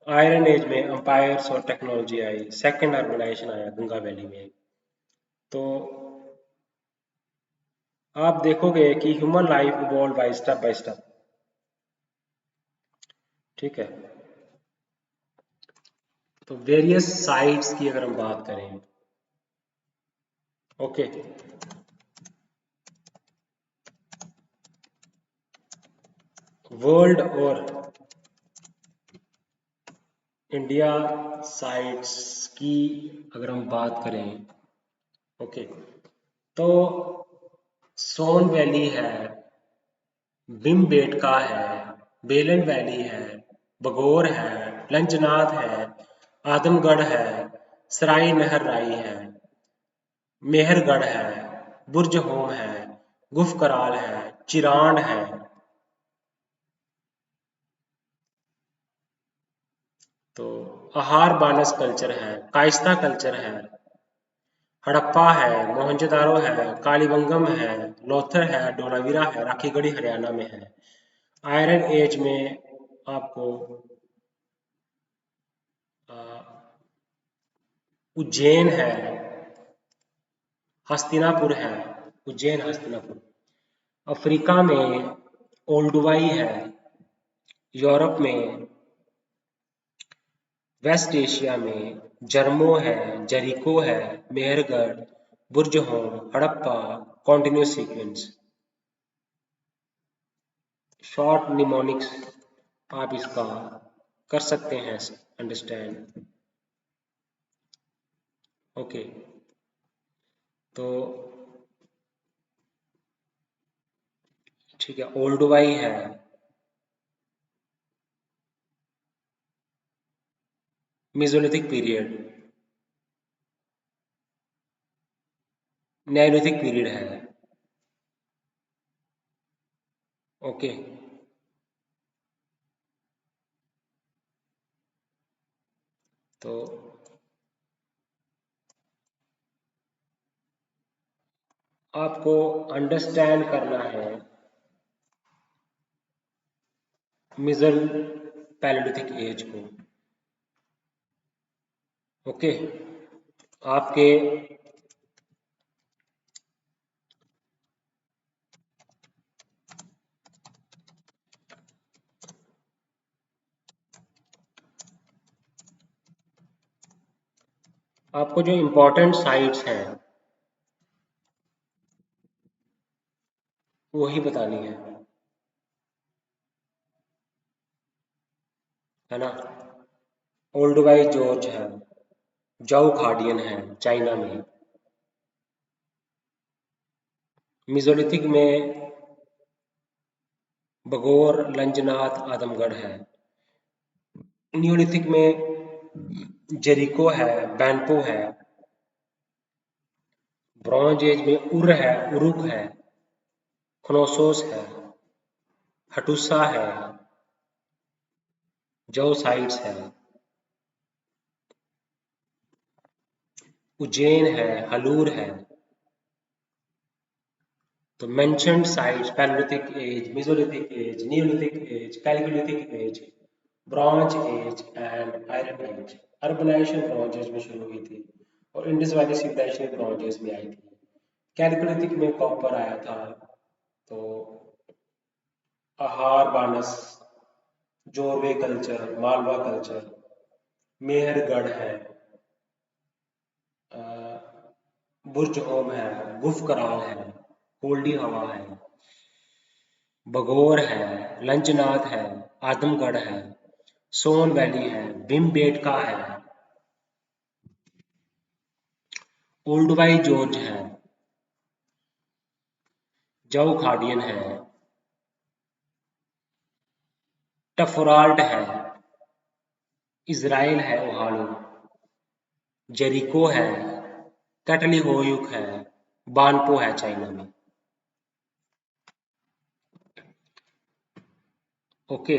आयरन एज में अंपायर्स और टेक्नोलॉजी आई। सेकंड अर्बनाइजेशन आया गंगा वैली में। तो आप देखोगे कि human life evolve by step by step. ठीक है, तो वेरियस साइट्स की अगर हम बात करें, ओके, वर्ल्ड और इंडिया साइट्स की अगर हम बात करें, ओके, तो सोन वैली है, भीमबेटका है, बेलन वैली है, बगोर है, लंचनाथ है, आदमगढ़ है, सराय नहर राई है, मेहरगढ़ है, बुर्ज होम है, गुफ कराल है, चिरांड है। तो आहार बानस कल्चर है, कायस्था कल्चर है, हड़प्पा है, मोहनजोदारो है, कालीबंगम है, लोथर है, धोलावीरा है, राखीगढ़ी हरियाणा में है। आयरन एज में आपको अ, उज्जैन है, हस्तिनापुर है, उज्जैन हस्तिनापुर। अफ्रीका में ओल्डुवाई है, यूरोप में, वेस्ट एशिया में जर्मो है, जेरिको है, Mehrgarh, Burzahom, Harappa, continuous sequence. Short mnemonics आप इसका कर सकते हैं अंडरस्टैंड। ओके, तो ठीक है, ओल्डुवाई है, मेसोलिथिक पीरियड, नियोलिथिक पीरियड है। ओके, तो आपको अंडरस्टैंड करना है मिजल पैलेलिथिक एज को। ओके, आपके आपको जो इम्पोर्टेंट साइट्स हैं वही बतानी है ना। ओल्डवाई जॉर्ज है, जाऊ खाडियन है चाइना में। मिजोलिथिक में बगोर, लंजनाथ, आदमगढ़ है। न्यूलिथिक में जेरिको है, बैनपो है। ब्रॉन्ज एज में उर है, उरुक है, खनोसोस है, हटुसा है, जो साइट्स है, उज्जैन है, हलूर है। तो mentioned sites palaeolithic age, mesolithic age, neolithic age, chalcolithic age, bronze age and iron age. Urbanisation bronze age में शुरू हुई थी और Indus valley civilisation bronze age में आई थी। कैलकोलिथिक में कॉपर आया था। तो आहार बानस, जोरवे कल्चर, मालवा कल्चर, मेहरगढ़ है, अ, बुर्ज होम है, गुफ कराल है, कोल्डी हवा है, बगौर है, लंचनाथ है, आदमगढ़ है, सोन वैली है, भीमबेटका है, ओल्डवाई जॉर्ज है, जऊ खाडियन है, टफोराल्ट है, इज़राइल है ओहालू, जेरिको है, कैटली होयुक है, बानपो है चाइना में। ओके।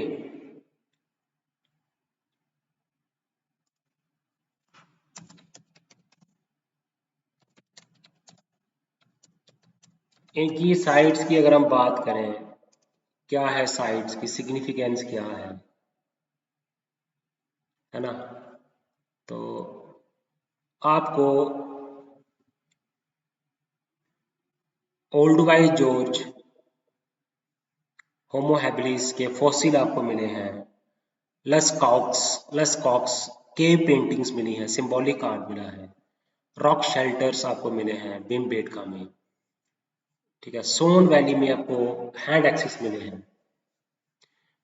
इनकी साइट्स की अगर हम बात करें, क्या है साइट्स की सिग्निफिकेंस क्या है ना। तो आपको ओल्डवाई जॉर्ज होमो हैबिलिस के फॉसिल आपको मिले हैं। लस कॉक्स केव पेंटिंग्स मिली हैं, सिंबॉलिक आर्ट मिला है, रॉक शेल्टर्स आपको मिले हैं भीमबेटका में। ठीक है, सोन वैली में आपको हैंड एक्सेस मिले हैं।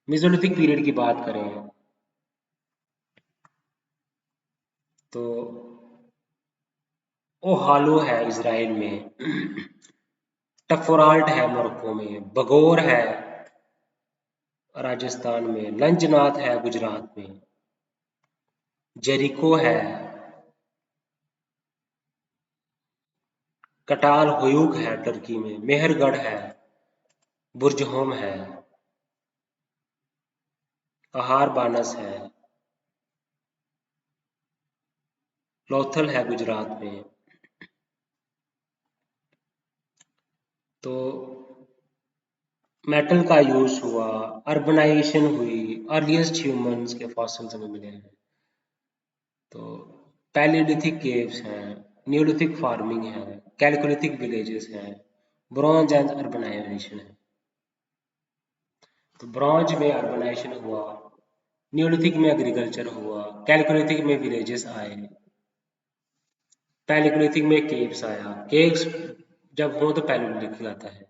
मेसोलिथिक पीरियड की बात करें तो ओहालो है इज़राइल में, टफोराल्ट है मोरक्को में, बगौर है राजस्थान में, लंजनाथ है गुजरात में, जेरिको है, कटाल होयूक है टर्की में, मेहरगढ़ है, बुर्जहोम है, अहार बानस है, लोथल है गुजरात में। तो मेटल का यूज हुआ, अर्बनाइजेशन हुई, अर्लीस्ट ह्यूमंस के फॉसिल्स हमें मिले हैं। तो पैलियोलिथिक केव्स हैं, न्यूलिथिक फार्मिंग है, कैलकोलिथिक विलेजेस हैं, ब्रॉन्ज एंड अर्बनाइजेशन है। तो ब्रॉन्ज में अर्बनाइजेशन हुआ, न्यूलिथिक में एग्रीकल्चर हुआ, कैलकोलिथिक में विलेजेस आए, पैलियोलिथिक में केव्स आया। केव्स जब हो तो पैलियोलिथिक आता है,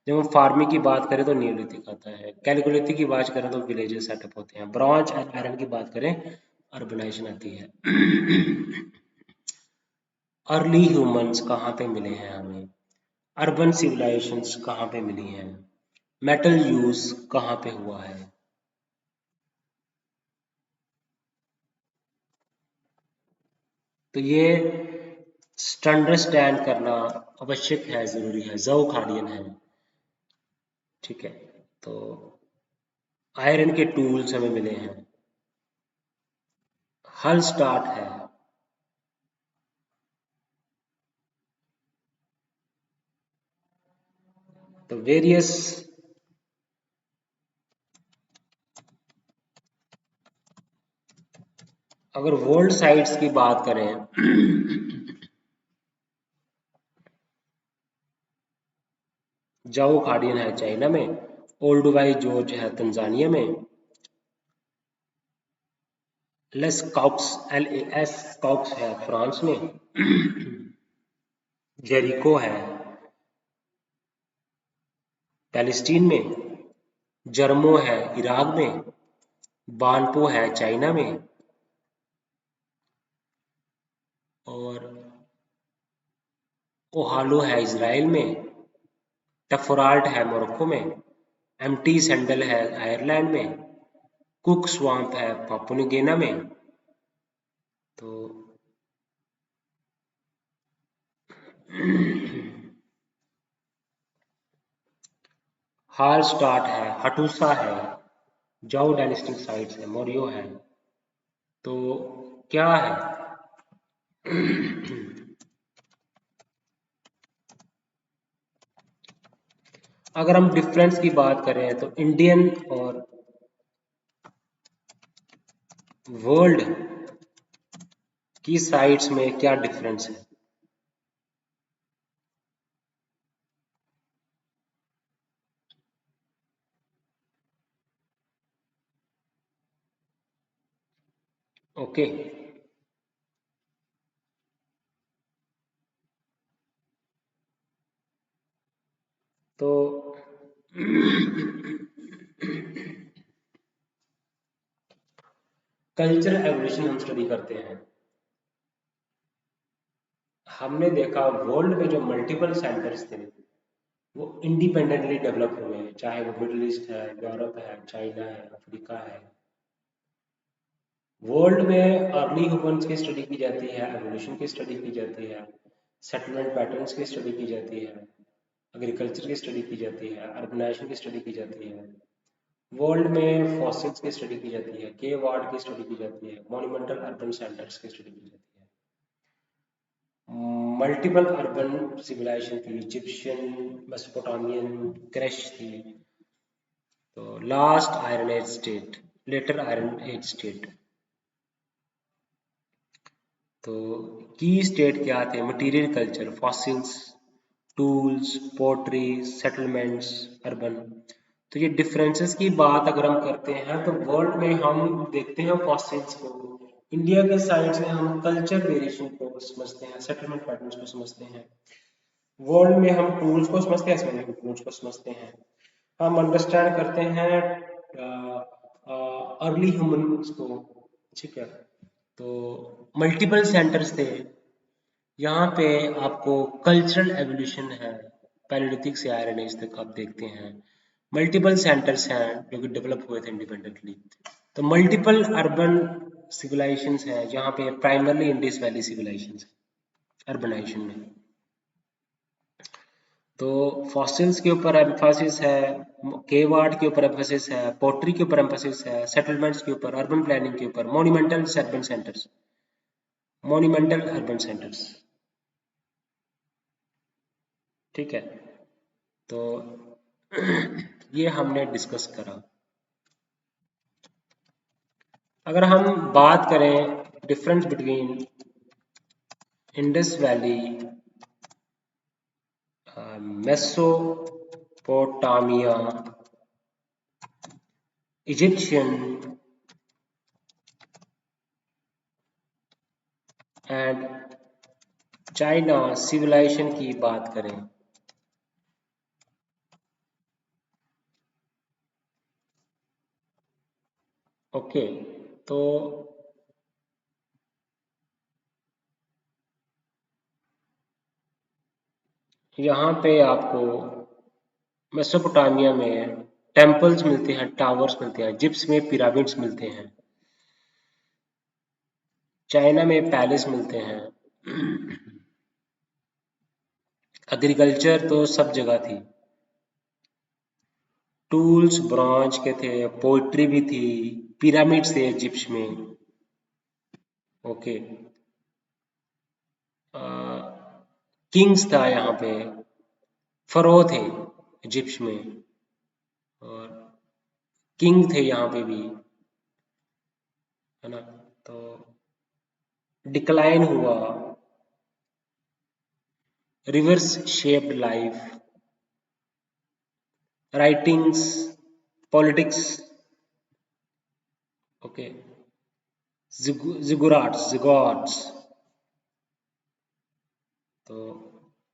जब हम फार्मिंग की बात करें तो न्यूलिथिक आता है, कैलकोलिथिक की बात करें तो विलेजेस सेटअप होते हैं, ब्रॉन्ज एंड आयरन की बात करें अर्बनाइजेशन आती है। अर्ली ह्यूमंस कहाँ पे मिले हैं हमें, अर्बन सिविलाइजेशंस कहाँ पे मिली हैं, मेटल यूज कहाँ पे हुआ है। तो ये अंडरस्टैंड करना आवश्यक है, जरूरी है। जऊ खाडियन है, ठीक है। तो आयरन के टूल्स हमें मिले हैं, हल स्टार्ट है, तो वेरियस अगर वर्ल्ड साइट्स की बात करें, जाओ खाडियन है चाइना में, ओल्डवाई जॉर्ज है तंजानिया में, लेस कॉक्स LAS कॉक्स है फ्रांस में, जेरिको है पैलेस्टीन में, जर्मो है इराक में, बानपो है चाइना में, और ओहालो है इज़राइल में, टफोराल्ट है मोरक्को में, एम्प्टी सैंडल है आयरलैंड में, कुक स्वाम्प है पापुआ न्यू गिनी में। तो हाल स्टार्ट है, हटूसा है, जाओ डायनेस्टिक साइट्स है, मौर्यो है। तो क्या है, अगर हम डिफरेंस की बात करें तो इंडियन और वर्ल्ड की साइट्स में क्या डिफरेंस है। ओके। तो कल्चरल एवोल्यूशन हम स्टडी करते हैं। हमने देखा वर्ल्ड में जो मल्टीपल सेंटर्स थे वो इंडिपेंडेंटली डेवलप हुए हैं, चाहे वो मिडिल ईस्ट है, यूरोप है, चाइना है, अफ्रीका है। वर्ल्ड में अर्ली ह्यूमंस की स्टडी की जाती है, एवोल्यूशन की स्टडी की जाती है, सेटलमेंट पैटर्न्स की स्टडी की जाती है, एग्रीकल्चर की स्टडी की जाती है, अर्बनाइजेशन की स्टडी की जाती है। वर्ल्ड में फॉसिल्स की स्टडी की जाती है, केव आर्ट की स्टडी की जाती है, मॉन्यूमेंटल अर्बन सेंटर्स की स्टडी की जाती है। मल्टीपल अर्बन सिविलाइजेशन थी, इजिप्शियन, मेसोपोटामियन, क्रश थी। तो last iron age state, later iron age state. तो की स्टेट क्या थे? Material culture, fossils, tools, pottery, settlements, urban. तो ये डिफरेंसेस की बात अगर हम करते हैं तो वर्ल्ड में हम देखते हैं फॉसिल्स को, इंडिया के साइड से हम कल्चर वेरिएशन को समझते हैं, सेटलमेंट पैटर्न्स को समझते हैं। वर्ल्ड में हम टूल्स को समझते हैं, इसमें हम टूल्स को समझते हैं। हम अंडरस्टैंड करते हैं अर्ली ह्यूमंस को, ठीक है। तो मल्टीपल सेंटर्स थे। यहाँ पे आपको कल्चरल एवोल्यूशन है, पैलियोलिथिक से आयरन एज तक आप देखते हैं। मल्टीपल सेंटर्स हैं जो कि डेवलप हुए थे इंडिपेंडेंटली। तो मल्टीपल अर्बन सिविलाइजेशंस है जहाँ पे primarily Indus valley civilisations urbanisation में। तो फॉसिल्स के ऊपर एम्फासिस है, केव आर्ट के ऊपर एम्फासिस है, पोट्री के ऊपर एम्फासिस है, सेटलमेंट्स के ऊपर, अर्बन प्लानिंग के ऊपर, monumental urban centres, monumental urban centres, ठीक है। तो ये हमने डिस्कस करा। अगर हम बात करें difference between Indus valley, Mesopotamia, Egyptian and China civilisation की बात करें, ओके। तो यहाँ पे आपको मेसोपोटामिया में टेम्पल्स मिलते हैं, टावर्स मिलते हैं, इजिप्ट में पिरामिड्स मिलते हैं, चाइना में पैलेस मिलते हैं। एग्रीकल्चर तो सब जगह थी, टूल्स ब्रॉन्ज के थे, पोइट्री भी थी, पिरामिड्स थे इजिप्ट में, ओके। किंग्स था यहाँ पे, फरो थे इजिप्ट में, और किंग थे यहाँ पे भी, है ना। तो डिक्लाइन हुआ, rivers shaped life, writings, politics, okay, ziggurats. तो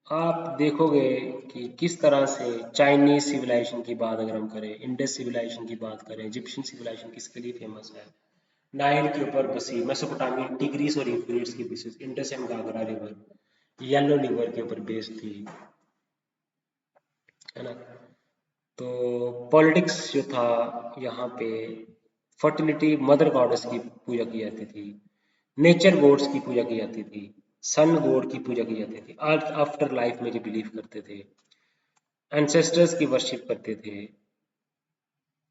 आप देखोगे कि किस तरह से चाइनीज सिविलाइजेशन की बात अगर हम करें, इंडस सिविलाइजेशन की बात करें, इजिप्शियन सिविलाइजेशन किसके लिए फेमस है? नाइल के ऊपर बसी, मेसोपोटामियन टिग्रिस और यूफ्रेट्स की basis, Indus and Ghaghara river, yellow river के ऊपर बेस्ड थी, है ना। तो पॉलिटिक्स जो था यहाँ पे, फर्टिलिटी, मदर गॉडेस की पूजा की जाती थी, नेचर गॉड्स की पूजा की जाती थी, सन गॉड की पूजा की जाती थी, अर्थ आफ्टर लाइफ में जो बिलीव करते थे, एंसेस्टर्स की वर्शिप करते थे,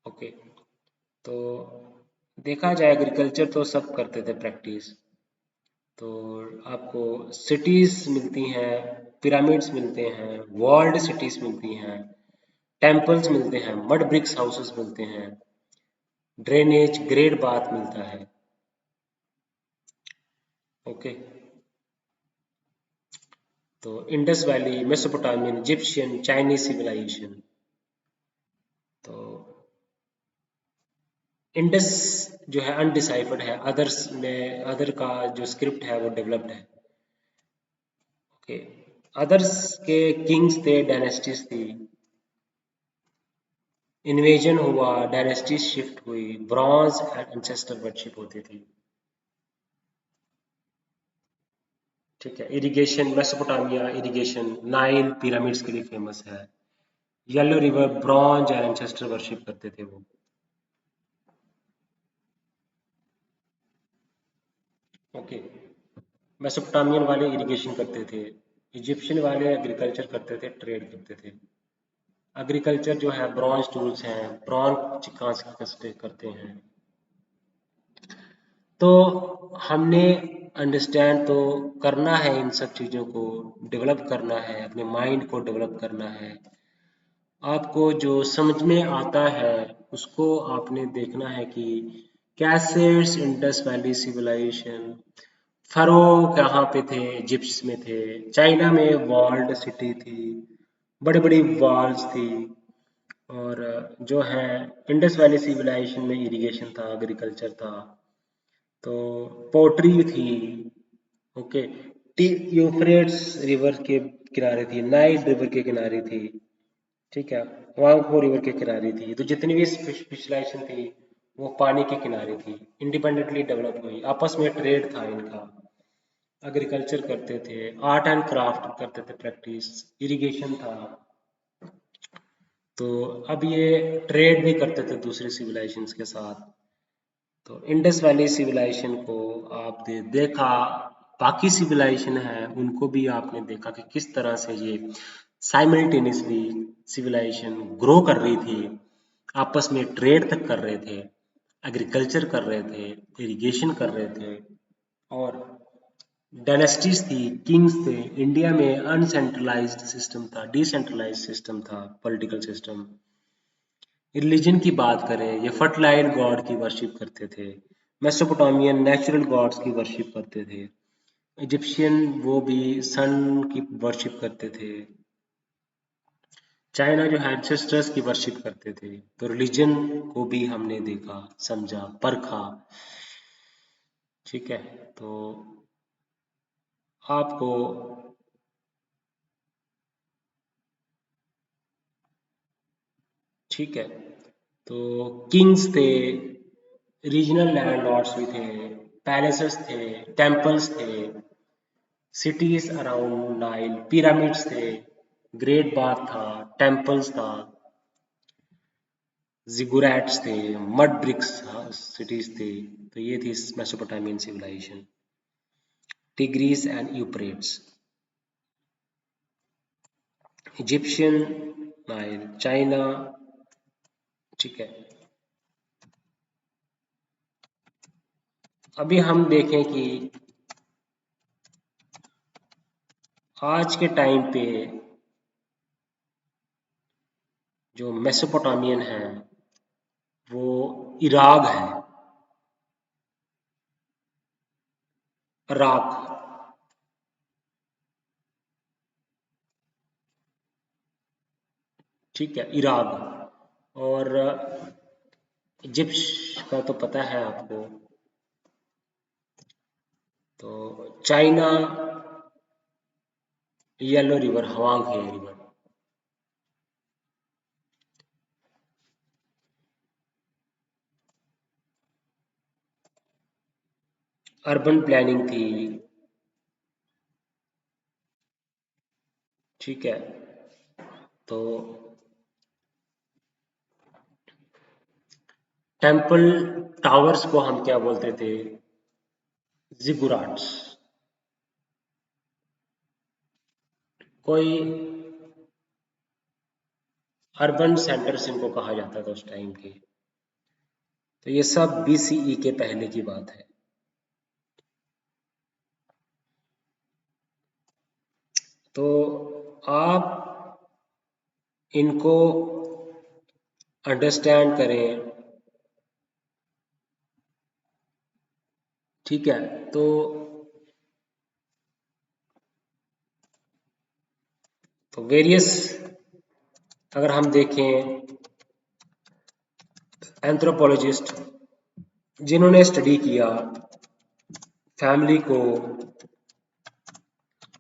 ओके। तो देखा जाए एग्रीकल्चर तो सब करते थे प्रैक्टिस। तो आपको सिटीज मिलती हैं, पिरामिड्स मिलते हैं, वॉल्ड सिटीज मिलती हैं, टेम्पल्स मिलते हैं, मड ब्रिक्स हाउसेस मिलते हैं, ड्रेनेज, ग्रेट बाथ मिलता है, ओके। तो Indus valley, Mesopotamian, Egyptian, Chinese civilisation. तो इंडस जो है अनडिसाइफर्ड है, अदर्स में अदर का जो स्क्रिप्ट है वो डेवलप्ड है। ओके, अदर्स के किंग्स थे, डायनेस्टीज थी, इन्वेजन हुआ, डायनेस्टीज शिफ्ट हुई, ब्रॉन्ज एंड एंसेस्टर वर्शिप होती थी। ठीक है, irrigation, Mesopotamia irrigation, Nile pyramids के लिए फेमस है, yellow river bronze and ancestor worship करते थे वो। ओके, मेसोपोटामियन वाले इरिगेशन करते थे, इजिप्शियन वाले एग्रीकल्चर करते थे, ट्रेड करते थे। एग्रीकल्चर जो है ब्रॉन्ज टूल्स हैं, ब्रॉन्ज कहाँ से करते हैं। तो हमने अंडरस्टैंड तो करना है, इन सब चीज़ों को डेवलप करना है, अपने माइंड को डेवलप करना है। आपको जो समझ में आता है उसको आपने देखना है कि कैसे इंडस वैली सिविलाइजेशन, फरो कहाँ पे थे, इजिप्ट में थे, चाइना में वॉल्ड सिटी थी, बड़ी बड़ी वॉल्स थी, और जो है इंडस वैली सिविलाइजेशन में इरिगेशन था, एग्रीकल्चर था, तो पोट्री थी। ओके, यूफ्रेट्स रिवर के किनारे थी, नाइल रिवर के किनारे थी। ठीक है, वांगपो रिवर के किनारे थी। तो जितनी भी स्पेशलाइजेशन थी वो पानी के किनारे थी, इंडिपेंडेंटली डेवलप हुई, आपस में ट्रेड था इनका, एग्रीकल्चर करते थे, आर्ट एंड क्राफ्ट करते थे, प्रैक्टिस, इरिगेशन था। तो अब ये ट्रेड भी करते थे दूसरे सिविलाइजेशंस के साथ। तो इंडस वैली सिविलाइजेशन को आपने देखा, बाकी सिविलाइजेशन है उनको भी आपने देखा कि किस तरह से ये साइमल्टेनियसली सिविलाइजेशन ग्रो कर रही थी, आपस में ट्रेड तक कर रहे थे, एग्रीकल्चर कर रहे थे, इरिगेशन कर रहे थे, और डायनेस्टीज थी, किंग्स थे। इंडिया में अनसेंट्रलाइज्ड सिस्टम था, डिसेंट्रलाइज्ड सिस्टम था, पॉलिटिकल सिस्टम। रिलीजन की बात करें, ये फर्टिलाइज गॉड की वर्शिप करते थे, मेसोपोटामियन नेचुरल गॉड्स की वर्शिप करते थे, इजिप्शियन वो भी सन की वर्शिप करते थे, चाइना जो है एंसेस्टर्स की वर्शिप करते थे। तो रिलीजन को भी हमने देखा, समझा, परखा। ठीक है, तो आपको ठीक है, तो किंग्स थे, रीजनल लैंड लॉर्ड्स भी थे, पैलेसेस थे, टेम्पल्स थे, सिटीज अराउंड नाइल, पिरामिड्स थे, ग्रेट बाथ था, टेम्पल्स था, जिगुरैट्स थे, मड ब्रिक्स सिटीज थे। तो ये थी Mesopotamian civilisation, Tigris and Euphrates, Egyptian, Nile, China. ठीक है, अभी हम देखें कि आज के टाइम पे जो मेसोपोटामियन है वो इराक है, इराक। ठीक है, इराक। और इजिप्ट का तो पता है आपको। तो चाइना, येलो रिवर, हवांग है रिवर। अर्बन प्लानिंग थी। ठीक है, तो टेम्पल टावर्स को हम क्या बोलते थे, जिगुराट्स। कोई अर्बन सेंटर्स इनको कहा जाता था उस टाइम के। तो ये सब बीसीई के पहले की बात है। तो आप इनको अंडरस्टैंड करें। ठीक है, तो वेरियस अगर हम देखें, एंथ्रोपोलॉजिस्ट जिन्होंने स्टडी किया फैमिली को,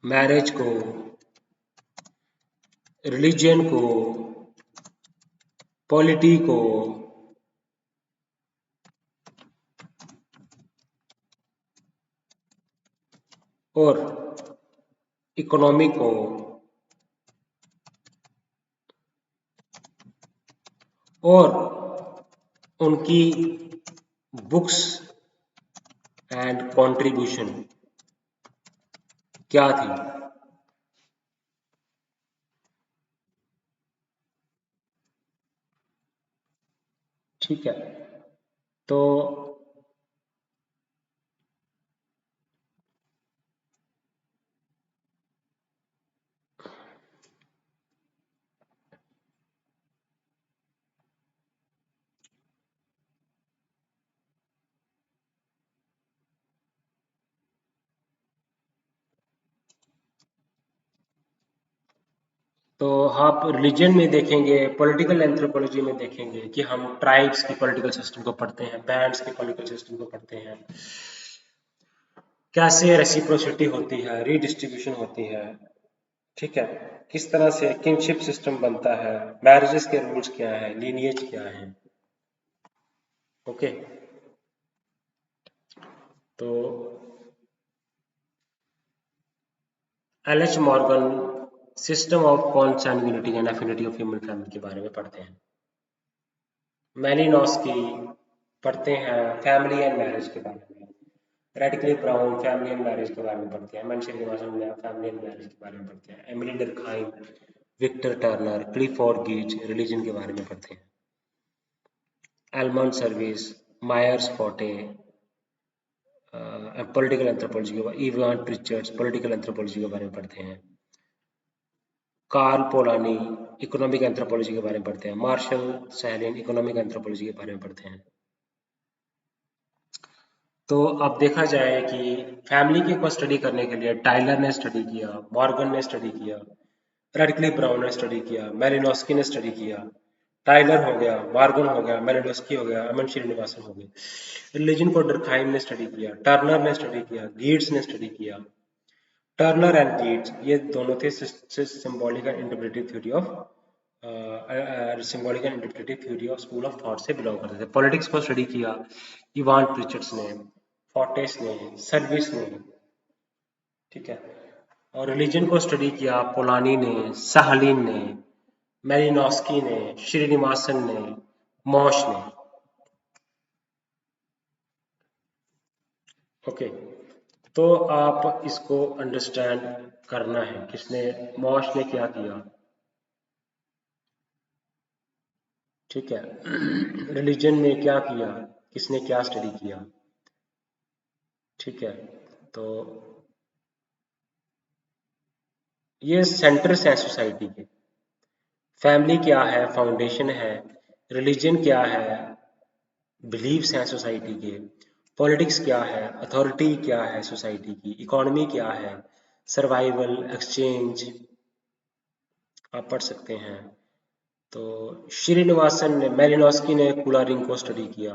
मैरिज को, रिलीजन को, पॉलिटी को, और इकोनॉमी को, और उनकी बुक्स एंड कंट्रीब्यूशन क्या थी। ठीक है, तो आप रिलीजन में देखेंगे, पॉलिटिकल एंथ्रोपोलॉजी में देखेंगे कि हम ट्राइब्स की पॉलिटिकल सिस्टम को पढ़ते हैं, बैंड्स के पॉलिटिकल सिस्टम को पढ़ते हैं, कैसे रेसिप्रोसिटी होती है, रीडिस्ट्रीब्यूशन होती है। ठीक है, किस तरह से किनशिप सिस्टम बनता है, मैरिजेस के रूल्स क्या है, लीनिएज क्या है। ओके, तो L H Morgan system of consanguinity and affinity of human family के बारे में पढ़ते हैं। मेलिनोस्की पढ़ते हैं फैमिली एंड मैरिज के बारे में। Radcliffe Brown family and marriage के बारे में पढ़ते हैं। MN Srinivasan family and marriage के बारे में पढ़ते हैं। Emile Durkheim, Victor Turner, Clifford गीच रिलीजन के बारे में पढ़ते हैं। Elman Service, Meyer Fortes political anthropology के बारे, इवान प्रिचर्ड्स पॉलिटिकल एंथ्रोपोलॉजी के बारे में पढ़ते हैं। कार्ल पोलानी इकोनॉमिक एंथ्रोपोलॉजी के बारे में पढ़ते हैं। मार्शल सैलिन इकोनॉमिक एंथ्रोपोलॉजी के बारे में पढ़ते हैं। तो अब देखा जाए कि फैमिली के को स्टडी करने के लिए टाइलर ने स्टडी किया, मॉर्गन ने स्टडी किया, रेडक्लिफ ब्राउन ने स्टडी किया, मेलिनोस्की ने स्टडी किया, टाइलर हो गया, मॉर्गन हो गया, मेलिनोस्की हो गया, एमन श्रीनिवासन हो गए। रिलीजन को डर्कहाइम ने स्टडी किया, टर्नर ने स्टडी किया, गीट्स ने स्टडी किया। टर्नर एंड गीट्स ये दोनों थे symbolic and interpretive theory of symbolic and interpretive theory of school of thought से बिलोंग करते थे। पॉलिटिक्स को स्टडी किया इवान प्रिचर्ड्स ने, फोर्टेस ने, सर्विस ने। ठीक है, और रिलीजन को स्टडी किया पोलानी ने, साहलिन ने, मेलिनोस्की ने, श्रीनिवासन ने, मॉश ने। ओके, तो आप इसको अंडरस्टैंड करना है किसने, मॉश ने क्या किया। ठीक है, रिलीजन में क्या किया, किसने क्या स्टडी किया। ठीक है, तो ये सेंटर्स हैं सोसाइटी के। फैमिली क्या है, फाउंडेशन है। रिलीजन क्या है, बिलीव्स हैं सोसाइटी के। पॉलिटिक्स क्या है, अथॉरिटी क्या है सोसाइटी की। इकोनॉमी क्या है, सर्वाइवल, एक्सचेंज, आप पढ़ सकते हैं। तो श्रीनिवासन ने, मेलिनोस्की ने कूलरिंग को स्टडी किया,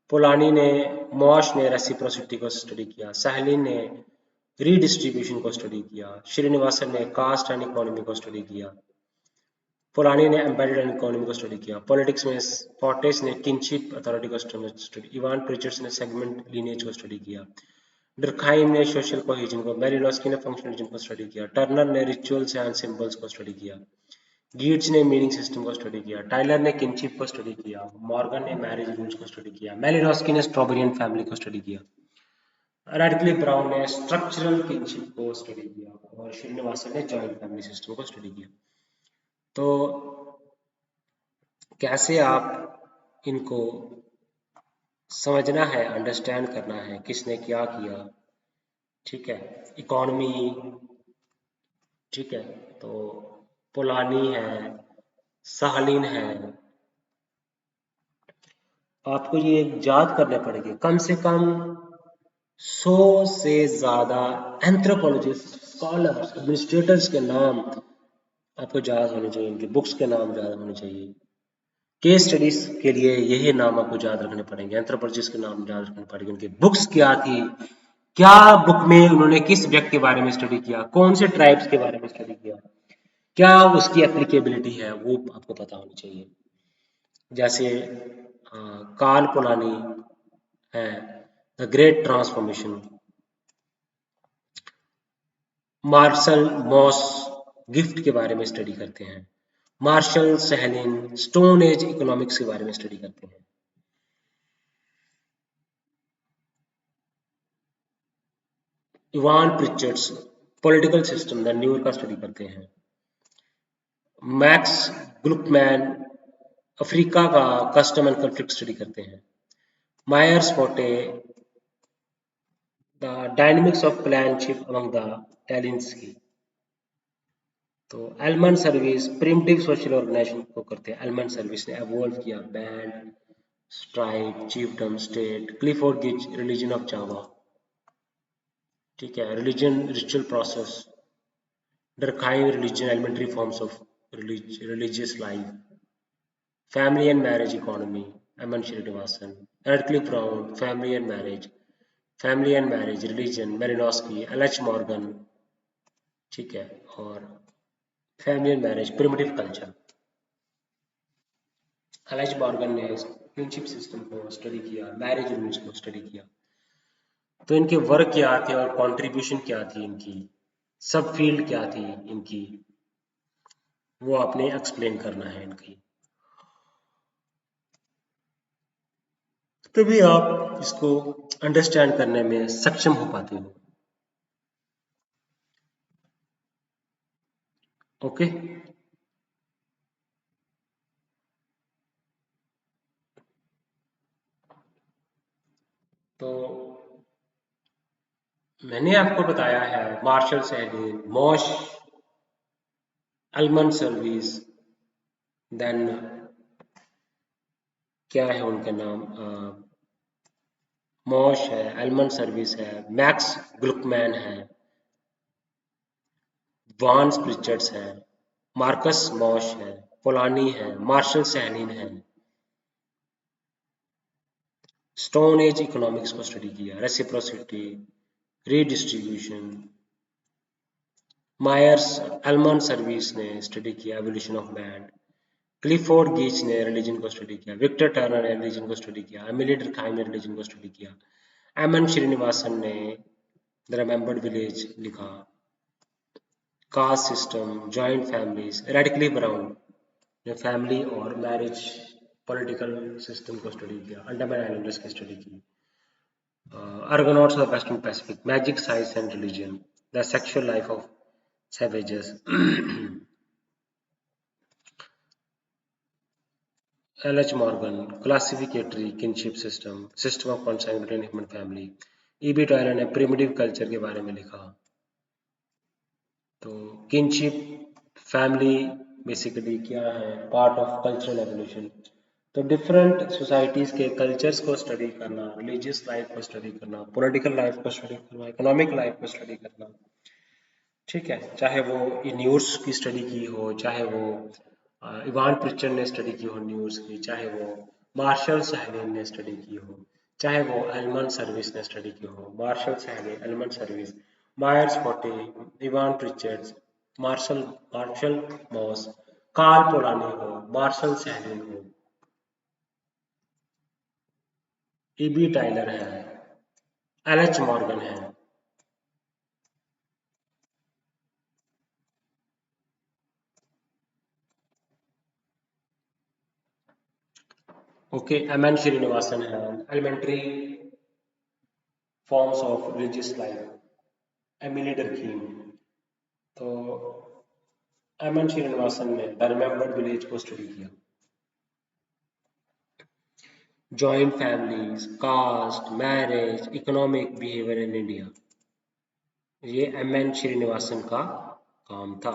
पोलानी ने, मॉश ने रेसिप्रोसिटी को स्टडी किया, साहलिन ने रीडिस्ट्रीब्यूशन को स्टडी किया, श्रीनिवासन ने कास्ट एंड इकोनॉमी को स्टडी किया, पोलानी ने एम्बेडेड एंड इकोनॉमी को स्टडी किया। पॉलिटिक्स में फोर्टेस ने किनशिप अथॉरिटी को स्टडी, इवान प्रिचर्ड्स ने सेगमेंट लीनेज को स्टडी किया, डर्कहाइम ने सोशल कोहेजन को, मेलिनोस्की ने फंक्शनलिज्म को स्टडी किया, टर्नर ने रिचुअल्स एंड सिंबल्स को स्टडी किया, गीट्स ने मीनिंग सिस्टम को स्टडी किया, टाइलर ने किनशिप को स्टडी किया, मॉर्गन ने मैरिज रूल्स को स्टडी किया, मेलिनोस्की ने स्ट्रॉबेरियन फैमिली को स्टडी किया, रेडक्लिफ ब्राउन ने स्ट्रक्चरल किनशिप को स्टडी किया, और श्रीनिवासन ने जॉइंट फैमिली सिस्टम को स्टडी किया। तो कैसे आप इनको समझना है, अंडरस्टैंड करना है किसने क्या किया। ठीक है, इकोनॉमी। ठीक है, तो पोलानी है, साहलिन है। आपको ये याद करने पड़ेंगे कम से कम 100 से ज्यादा एंथ्रोपोलॉजिस्ट, स्कॉलर्स, एडमिनिस्ट्रेटर्स के नाम आपको याद होने चाहिए, इनकी बुक्स के नाम याद होने चाहिए। केस स्टडीज के लिए यही नाम आपको याद रखने पड़ेंगे, एंथ्रोपोलॉजिस्ट के नाम याद रखने पड़ेंगे, उनकी बुक्स क्या थी, क्या बुक में उन्होंने किस व्यक्ति के बारे में स्टडी किया, कौन से ट्राइब्स के बारे में स्टडी किया, क्या उसकी एप्लीकेबिलिटी है वो आपको पता होनी चाहिए। जैसे कार्ल पोलानी है, the great transformation, Marshall Mauss gift के बारे में स्टडी करते हैं, Marshall Sahlins stone age economics के बारे में स्टडी करते हैं। Evan Pritchard's political system the Nuer का स्टडी करते हैं। मैक्स ग्लुकमैन अफ्रीका का कस्टम एंड कॉन्फ्लिक्ट स्टडी करते हैं। Meyer Fortes the dynamics of clanship among the Tallensi की। तो Elman Service primitive social organisation को करते हैं, एलमन सर्विस ने एवॉल्व किया band tribe chiefdom state, Clifford गिच रिलीजन ऑफ जावा, ठीक है, religion ritual process, Durkheim religion elementary forms of religious life, family and marriage economy, Aman Srinivasan, Radcliffe Brown, family and marriage, religion, Malinowski, L.H. Morgan, ठीक है, और family and marriage primitive culture. L H. Morgan ने kinship system को study किया, marriage rules को study किया। तो इनके वर्क क्या थे और कंट्रीब्यूशन क्या थी इनकी, सब फील्ड क्या थी इनकी, वो आपने एक्सप्लेन करना है इनकी, तभी आप इसको अंडरस्टैंड करने में सक्षम हो पाते हो। ओके, तो मैंने आपको बताया है Marshall Sahlins, Mauss Elman Service, then क्या है उनका नाम, मॉश है, अल्मंड सर्विस है, मैक्स ग्लुकमैन है, वान प्रिचर्ड्स है, मार्कस मॉश है, पोलानी है, मार्शल सैलिन है, स्टोन एज इकोनॉमिक्स को स्टडी किया, reciprocity, redistribution, Myers Elman Service ने स्टडी किया एवोल्यूशन ऑफ मैन, क्लिफोर्ड गीच ने रिलीजन को स्टडी किया, विक्टर टर्नर ने रिलीजन को स्टडी किया, एमिली डर्कहाइम ने रिलीजन को स्टडी किया, एम एन श्रीनिवासन ने द रिमेम्बर्ड विलेज लिखा, caste system, joint families, Radcliffe Brown ने फैमिली और मैरिज पॉलिटिकल सिस्टम को स्टडी किया, अंडमान आइलैंडर्स की स्टडी की, Argonauts of the Western Pacific, Magic, Science and Religion, The Sexual Life of Savages, L.H. Morgan, Classificatory Kinship System, System of Consanguinity Human Family, E.B. Tyler ने Primitive Culture के बारे में लिखा। तो kinship family basically क्या है, part of cultural evolution. तो different societies के कल्चर्स को स्टडी करना, रिलीजियस लाइफ को स्टडी करना, पॉलिटिकल लाइफ को स्टडी करना, इकोनॉमिक लाइफ को स्टडी करना, ठीक है, चाहे वो न्यूज़ की स्टडी की हो, चाहे वो इवान प्रिचर ने स्टडी की हो न्यूज़ की, चाहे वो मार्शल सहगल ने स्टडी की हो, चाहे वो एलमन सर्विस ने स्टडी की हो, मार्शल सहगल, Elman Service, Meyer Fortes, Evans Pritchard, Marshall Marshall Mauss, Karl Polanyi हो, मार्शल सहगल हो, ईबी टाइलर है, एल.एच. मॉर्गन है, ओके, एम.एन. श्रीनिवासन है, elementary forms of religious life, Emile Durkheim. तो एम.एन. श्रीनिवासन ने द रिमेम्बर्ड विलेज को स्टडी किया, joint families, caste, marriage, economic behaviour in India, ये एम.एन. श्रीनिवासन का काम था।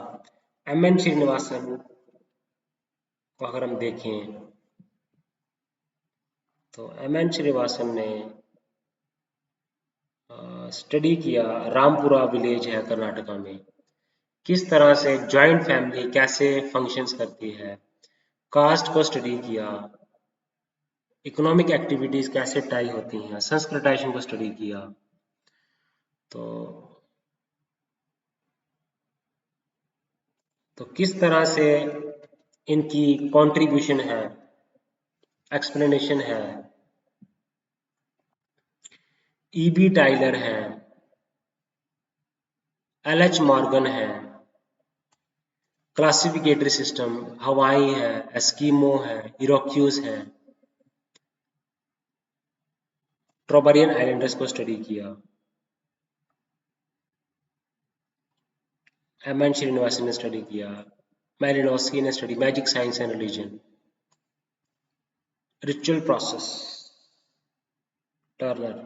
एम.एन. श्रीनिवासन को अगर हम देखें तो एम.एन. श्रीनिवासन ने स्टडी किया रामपुरा विलेज है कर्नाटका में, किस तरह से जॉइंट फैमिली कैसे फंक्शंस करती है, कास्ट को स्टडी किया, इकोनॉमिक एक्टिविटीज कैसे टाई होती हैं, संस्कृताइजेशन को स्टडी किया। तो किस तरह से इनकी कंट्रीब्यूशन है, एक्सप्लेनेशन है। ईबी टाइलर है, एलएच मॉर्गन है, क्लासिफिकेटरी सिस्टम हवाई है, एस्किमो है, इरोक्यूज है, ट्रोबरियन आइलैंडर्स को स्टडी किया। एम एन श्रीनिवासन ने स्टडी किया, मैलिनोस्की ने study magic science and religion, ritual process, Turner,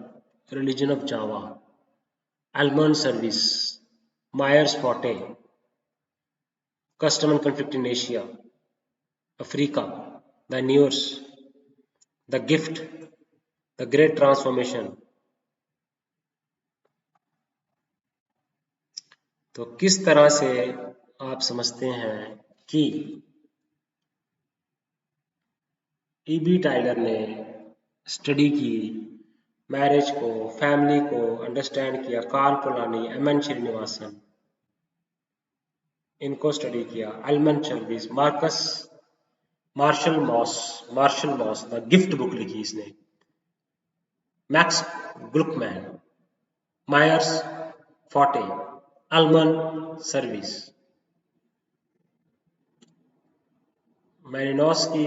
religion of Java, Elman Service, Meyer Fortes, custom and conflict in Asia, Africa, the news, the gift, the great transformation। तो किस तरह से आप समझते हैं कि ईबी टाइलर ने स्टडी की, मैरिज को, फैमिली को अंडरस्टैंड किया, Karl Polanyi, M N Srinivasan, इनको स्टडी किया, Elman Service, Marshall Mauss the gift book लिखी इसने, Max Gluckman, Meyer Fortes, Elman Service, Malinowski,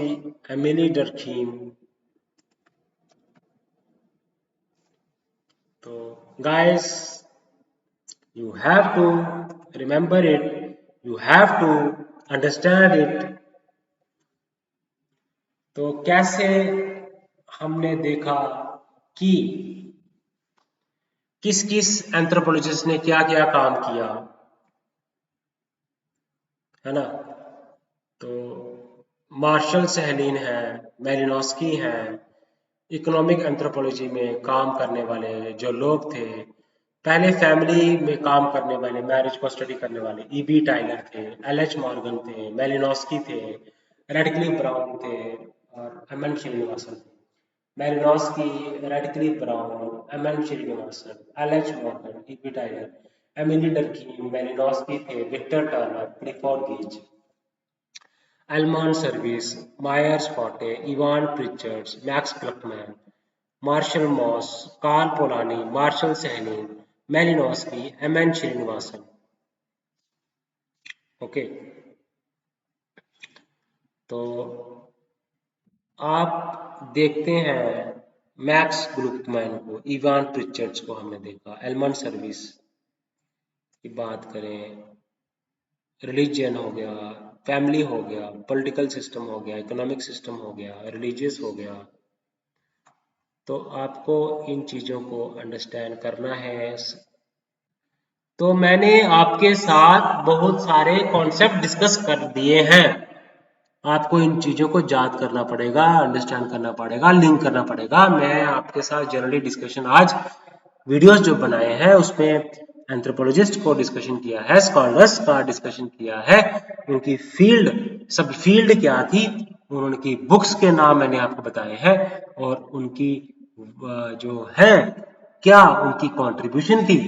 Emile Durkheim. तो guys, you have to remember it, you have to understand it। तो कैसे हमने देखा कि किस किस एंथ्रोपोलॉजिस्ट ने क्या क्या काम किया, है ना। तो मार्शल सहलीन है, मैलिनोस्की है, इकोनॉमिक एंथ्रोपोलॉजी में काम करने वाले जो लोग थे, पहले फैमिली में काम करने वाले, मैरिज को स्टडी करने वाले ईबी टाइलर थे, एलएच मॉर्गन थे, मैलिनोस्की थे, रेडक्लिफ ब्राउन थे और एम एन श्रीनिवासन थे। Malinowski, Radcliffe Brown, M N Srinivasan, LH Morgan, EB Tylor, Emile Durkheim, Malinowski थे, विक्टर टर्नर, क्लिफोर्ड गेज, Elman Service, Meyer Fortes, Evans Pritchard, Max Gluckman, Marshall Mauss, Karl Polanyi, Marshall Sahlins, Malinowski, M N Srinivasan. Okay, तो आप देखते हैं Max ग्लुकमैन को, Ivan प्रिचर्ड्स को हमने देखा, एल्मंड सर्विस की बात करें, रिलीजन हो गया, फैमिली हो गया, पॉलिटिकल सिस्टम हो गया, इकोनॉमिक सिस्टम हो गया, रिलीजियस हो गया। तो आपको इन चीज़ों को अंडरस्टैंड करना है। तो मैंने आपके साथ बहुत सारे कॉन्सेप्ट डिस्कस कर दिए हैं, आपको इन चीज़ों को याद करना पड़ेगा, अंडरस्टैंड करना पड़ेगा, लिंक करना पड़ेगा। मैं आपके साथ जनरली डिस्कशन आज वीडियोस जो बनाए हैं उसमें एंथ्रोपोलॉजिस्ट को डिस्कशन किया है, स्कॉलर्स का डिस्कशन किया है, उनकी फील्ड, सब फील्ड क्या थी, उनकी बुक्स के नाम मैंने आपको बताए हैं और उनकी जो है क्या उनकी कंट्रीब्यूशन थी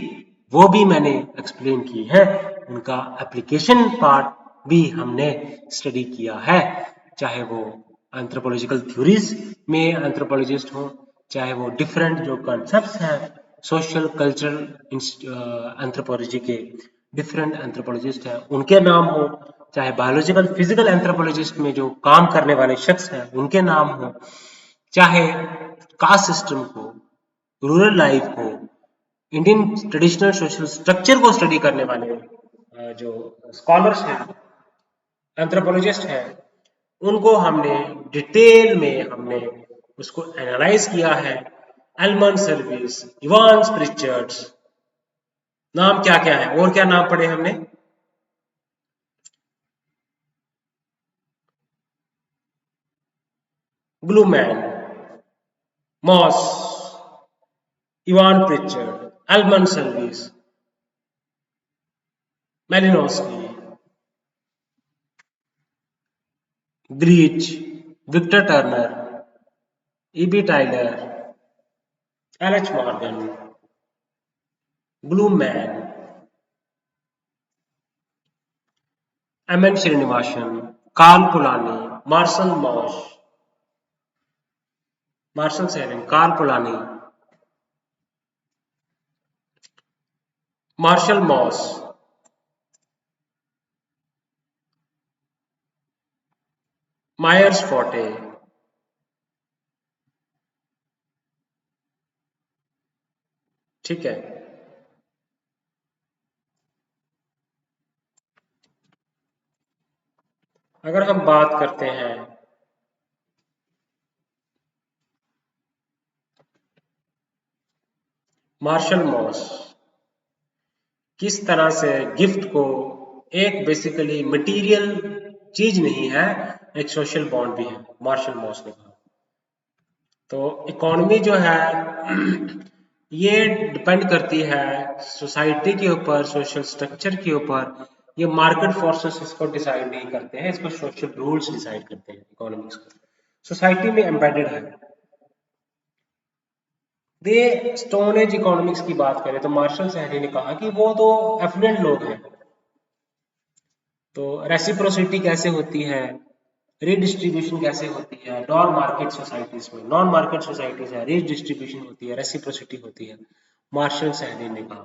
वो भी मैंने एक्सप्लेन की है, उनका एप्लीकेशन पार्ट भी हमने स्टडी किया है, चाहे वो एंथ्रोपोलॉजिकल थ्योरीज में एंथ्रोपोलॉजिस्ट हो, चाहे वो डिफरेंट जो कॉन्सेप्ट्स हैं सोशल कल्चरल एंथ्रोपोलॉजी के डिफरेंट एंथ्रोपोलॉजिस्ट हैं उनके नाम हो, चाहे बायोलॉजिकल फिजिकल एंथ्रोपोलॉजिस्ट में जो काम करने वाले शख्स हैं उनके नाम हो, चाहे कास्ट सिस्टम को, रूरल लाइफ को, इंडियन ट्रेडिशनल सोशल स्ट्रक्चर को स्टडी करने वाले जो स्कॉलर्स हैं, एंथ्रोपोलॉजिस्ट हैं, उनको हमने डिटेल में हमने उसको एनालाइज किया है। एल्मंड सर्विस, इवान प्रिचर्ड्स, नाम क्या क्या है और क्या नाम पढ़े हमने, Gluckman, Mauss, Evans Pritchard, Elman Service, Malinowski, ग्रीच, Victor Turner, EB Tylor, LH Morgan, ब्लूमैन, MN Srinivasan, Karl Polanyi, Marshall सेवन, Karl Polanyi, Marshall Mauss, Meyer Fortes, ठीक है। अगर हम बात करते हैं मार्शल मॉस किस तरह से गिफ्ट को एक बेसिकली मटेरियल चीज नहीं है, एक सोशल बॉन्ड भी है, मार्शल मॉस ने कहा। तो इकोनॉमी जो है ये डिपेंड करती है सोसाइटी के ऊपर, सोशल स्ट्रक्चर के ऊपर। ये मार्केट फोर्सेस इसको डिसाइड नहीं करते हैं, इसको सोशल रूल्स डिसाइड करते हैं इकोनॉमिक्स को। सोसाइटी में एम्बेडेड है। ये स्टोन एज इकोनॉमिक्स की बात करें तो मार्शल सहनी ने कहा कि वो तो एफ्लुएंट लोग हैं, तो रेसिप्रोसिटी कैसे होती है, रीडिस्ट्रीब्यूशन कैसे होती है नॉन मार्केट सोसाइटीज में। नॉन मार्केट सोसाइटीज है, रीडिस्ट्रीब्यूशन होती है, रेसिप्रोसिटी होती है, मार्शल सहनी ने कहा।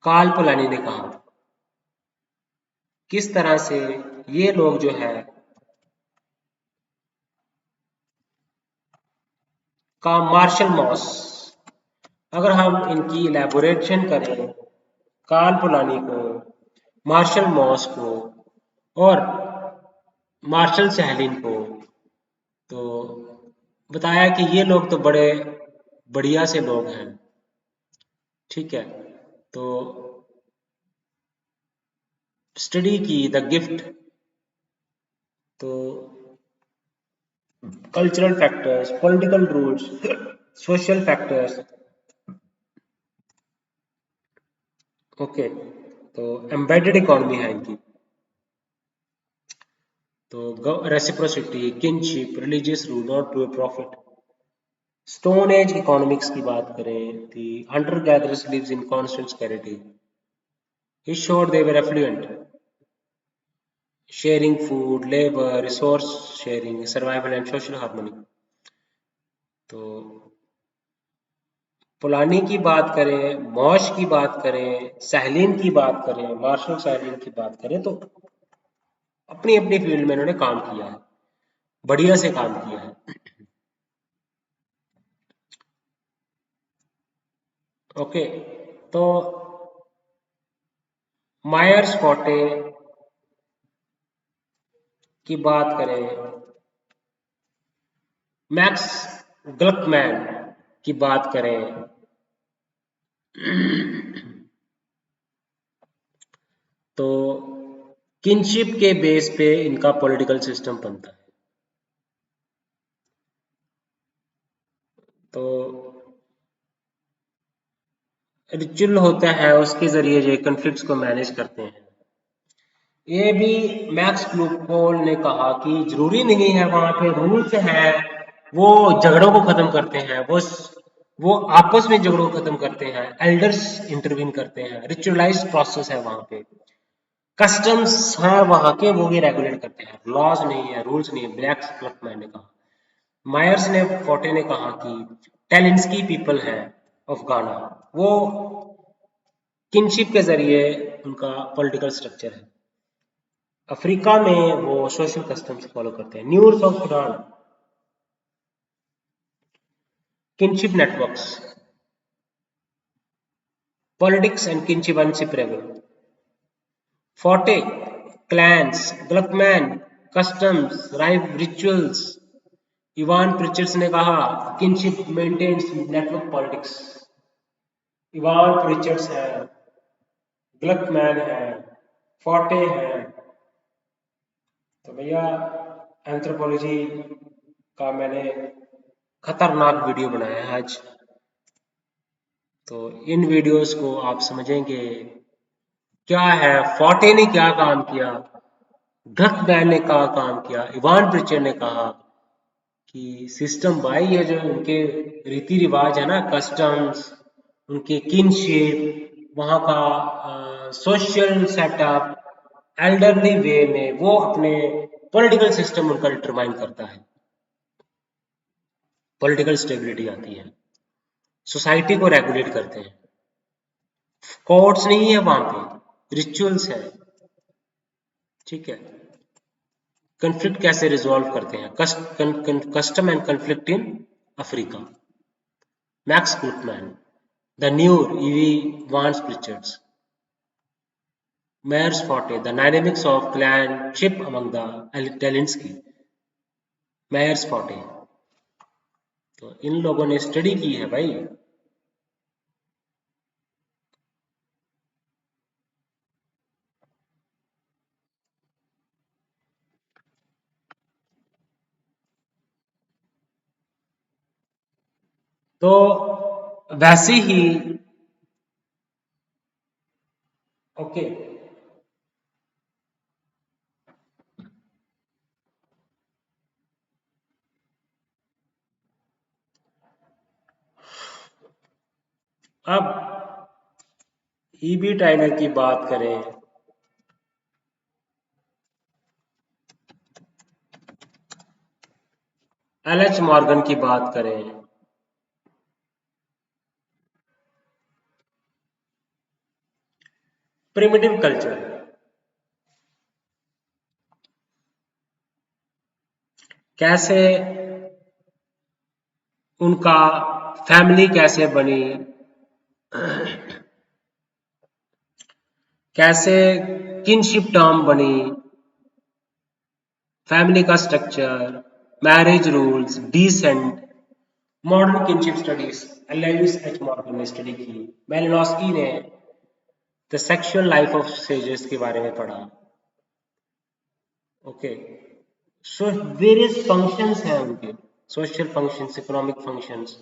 कार्ल पोलानी ने कहा किस तरह से ये लोग जो है का मार्शल मॉस, अगर हम इनकी इलेबोरेशन करें कार्ल पोलानी को, मार्शल मॉस को और मार्शल सहलिन को, तो बताया कि ये लोग तो बड़े बढ़िया से लोग हैं, ठीक है। तो स्टडी की द गिफ्ट, तो cultural factors, political rules, social factors, okay. तो एम्बेडेड इकोनॉमी है इनकी, तो reciprocity, kinship, religious rule, not to a profit. Stone age economics की बात करें तो hunter gatherers lives in constant scarcity, he sure they were affluent, sharing food, labor, resource sharing, survival and social harmony। तो पोलानी की बात करें, मॉश की बात करें, सहलिन की बात करें, मार्शल सहलिन की बात करें, तो अपनी अपनी फील्ड में इन्होंने काम किया है, बढ़िया से काम किया है। ओके, तो मायर्स फोर्टे की बात करें, मैक्स ग्लकमैन की बात करें, तो किनशिप के बेस पे इनका पॉलिटिकल सिस्टम बनता है। तो रिचुअल होता है, उसके जरिए जो कन्फ्लिक्ट्स को मैनेज करते हैं। ये भी मैक्स क्लूपोल ने कहा कि जरूरी नहीं है वहां पे रूल्स है वो झगड़ों को खत्म करते हैं, वो आपस में झगड़ों को खत्म करते हैं, एल्डर्स इंटरवीन करते हैं, रिचुअलाइज्ड प्रोसेस है वहां पे, कस्टम्स हैं वहां के, वो भी रेगुलेट करते हैं, लॉज नहीं है, रूल्स नहीं है, ब्लैक क्लकमैन ने कहा। मायर्स ने फोर्टे ने कहा कि टेलिंस्की पीपल है ऑफ गाना, वो किनशिप के जरिए उनका पॉलिटिकल स्ट्रक्चर है। अफ्रीका में वो सोशल कस्टम्स फॉलो करते हैं। Nuer of Sudan, kinship networks, politics and kinship inseparable. Fortes, clans, Gluckman, customs, राइव रिचुअल्स। इवान प्रिचर्स ने कहा kinship maintains network politics. Evans Pritchard है, ग्लकमैन है, फोर्टे है। तो भैया एंथ्रोपोलॉजी का मैंने खतरनाक वीडियो बनाया है आज, तो इन वीडियोस को आप समझेंगे क्या है, फोर्टे ने क्या काम किया, ड्रकमैन ने कहा काम किया, इवान प्रिचर ने कहा कि सिस्टम भाई ये जो उनके रीति रिवाज है ना, कस्टम्स, उनके किनशिप, वहाँ का सोशल सेटअप, एल्डरली वे में वो अपने पॉलिटिकल सिस्टम उनका डिटरमाइन करता है, पॉलिटिकल स्टेबिलिटी आती है, सोसाइटी को रेगुलेट करते हैं। कोर्ट्स नहीं है वहां पे, रिचुअल्स है, ठीक है। कन्फ्लिक्ट कैसे रिजॉल्व करते हैं, custom and conflict in Africa, Max Gluckman, the Nuer E V Evans Pritchard's, Mayer's forte, the dynamics of clanship among the Delinsky, Mayer's forte। तो इन लोगों ने स्टडी की है भाई। तो वैसे ही ओके, अब ईबी टाइलर की बात करें, एलएच मॉर्गन की बात करें, प्रिमिटिव कल्चर कैसे, उनका फैमिली कैसे बनी, कैसे किनशिप टर्म बनी, फैमिली का structure, marriage rules, descent, modern kinship studies, Lewis H Morgan ने स्टडी की, मेलिनोस्की ने the sexual life of savages के बारे में पढ़ा। ओके, सो वेरियस फंक्शंस हैं उनके, सोशल फंक्शंस, इकोनॉमिक फंक्शंस,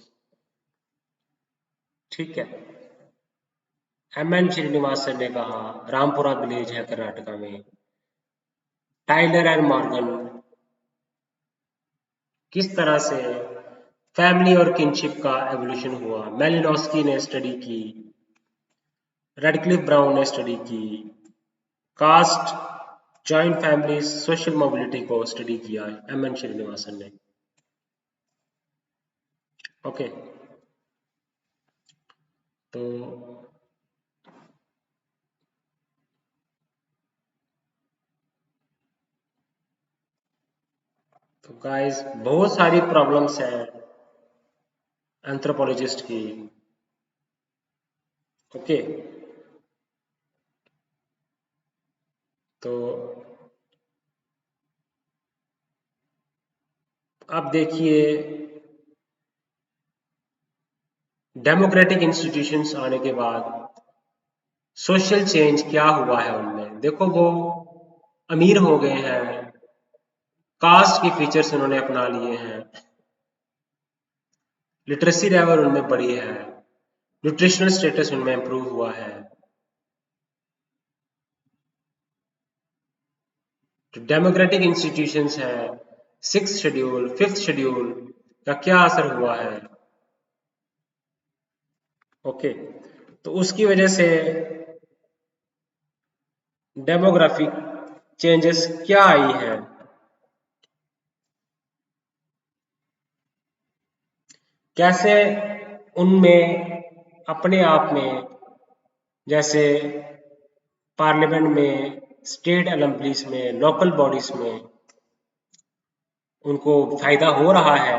ठीक है। एम एन श्रीनिवासन ने कहा, रामपुरा विलेज है कर्नाटका में, टाइलर एंड मॉर्गन किस तरह से फैमिली और किनशिप का एवोल्यूशन हुआ, मेलिनोस्की ने स्टडी की, रेडक्लिफ ब्राउन ने स्टडी की, caste, joint family, social mobility को स्टडी किया एम एन श्रीनिवासन ने। ओके, तो गाइस बहुत सारी प्रॉब्लम्स हैं एंथ्रोपोलॉजिस्ट की। ओके, तो अब देखिए डेमोक्रेटिक इंस्टीट्यूशंस आने के बाद सोशल चेंज क्या हुआ है उनमें। देखो वो अमीर हो गए हैं, कास्ट के फीचर्स उन्होंने अपना लिए हैं, लिटरेसी लेवल उनमें बढ़ी है, न्यूट्रिशनल स्टेटस उनमें इंप्रूव हुआ है। जो डेमोक्रेटिक इंस्टीट्यूशंस है, सिक्स शेड्यूल, फिफ्थ शेड्यूल का क्या असर हुआ है। ओके, तो उसकी वजह से डेमोग्राफिक चेंजेस क्या आई है। कैसे उनमें अपने आप में, जैसे पार्लियामेंट में, स्टेट असेंबलीज में, लोकल बॉडीज में उनको फायदा हो रहा है,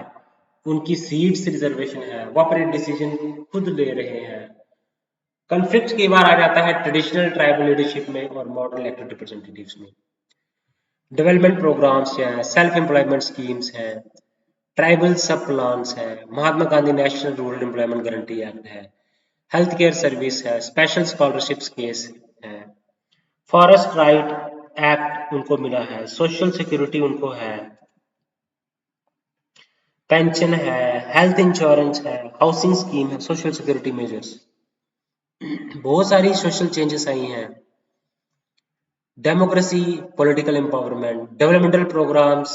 उनकी सीट्स रिजर्वेशन है, वो अपने डिसीजन खुद ले रहे हैं। कन्फ्लिक्ट कई बार आ जाता है ट्रेडिशनल ट्राइबल लीडरशिप में और मॉडर्न इलेक्टेड रिप्रेजेंटेटिव्स में। डेवलपमेंट प्रोग्राम्स हैं, सेल्फ एम्प्लॉयमेंट स्कीम्स हैं, ट्राइबल सब प्लान्स है, Mahatma Gandhi national rural employment guarantee act है, हेल्थ केयर सर्विस है, स्पेशल स्कॉलरशिप्स केस है, फॉरेस्ट राइट एक्ट उनको मिला है, सोशल सिक्योरिटी उनको है, पेंशन है, हेल्थ इंश्योरेंस है, हाउसिंग स्कीम है, सोशल सिक्योरिटी मेजर्स, बहुत सारी सोशल चेंजेस आई हैं। Democracy, political empowerment, developmental programs,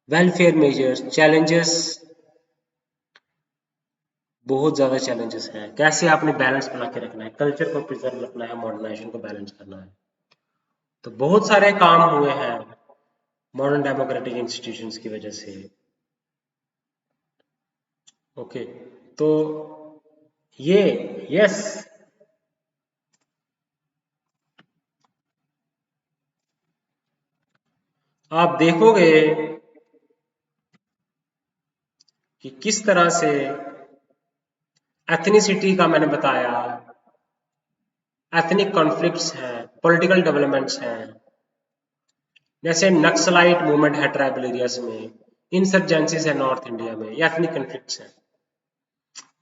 welfare measures, challenges, बहुत ज्यादा चैलेंजेस हैं। कैसे आपने बैलेंस बना के रखना है, कल्चर को प्रिजर्व रखना है, मॉडर्नाइजेशन को बैलेंस करना है। तो बहुत सारे काम हुए हैं मॉडर्न डेमोक्रेटिक इंस्टीट्यूशंस की वजह से। ओके, तो ये, यस, आप देखोगे कि किस तरह से एथनिसिटी का मैंने बताया, एथनिक कॉन्फ्लिक्ट्स हैं, पॉलिटिकल डेवलपमेंट्स हैं, जैसे नक्सलाइट मूवमेंट है ट्राइबल एरियाज में, इंसर्जेंसीज है नॉर्थ इंडिया में, ये एथनिक कॉन्फ्लिक्ट्स हैं।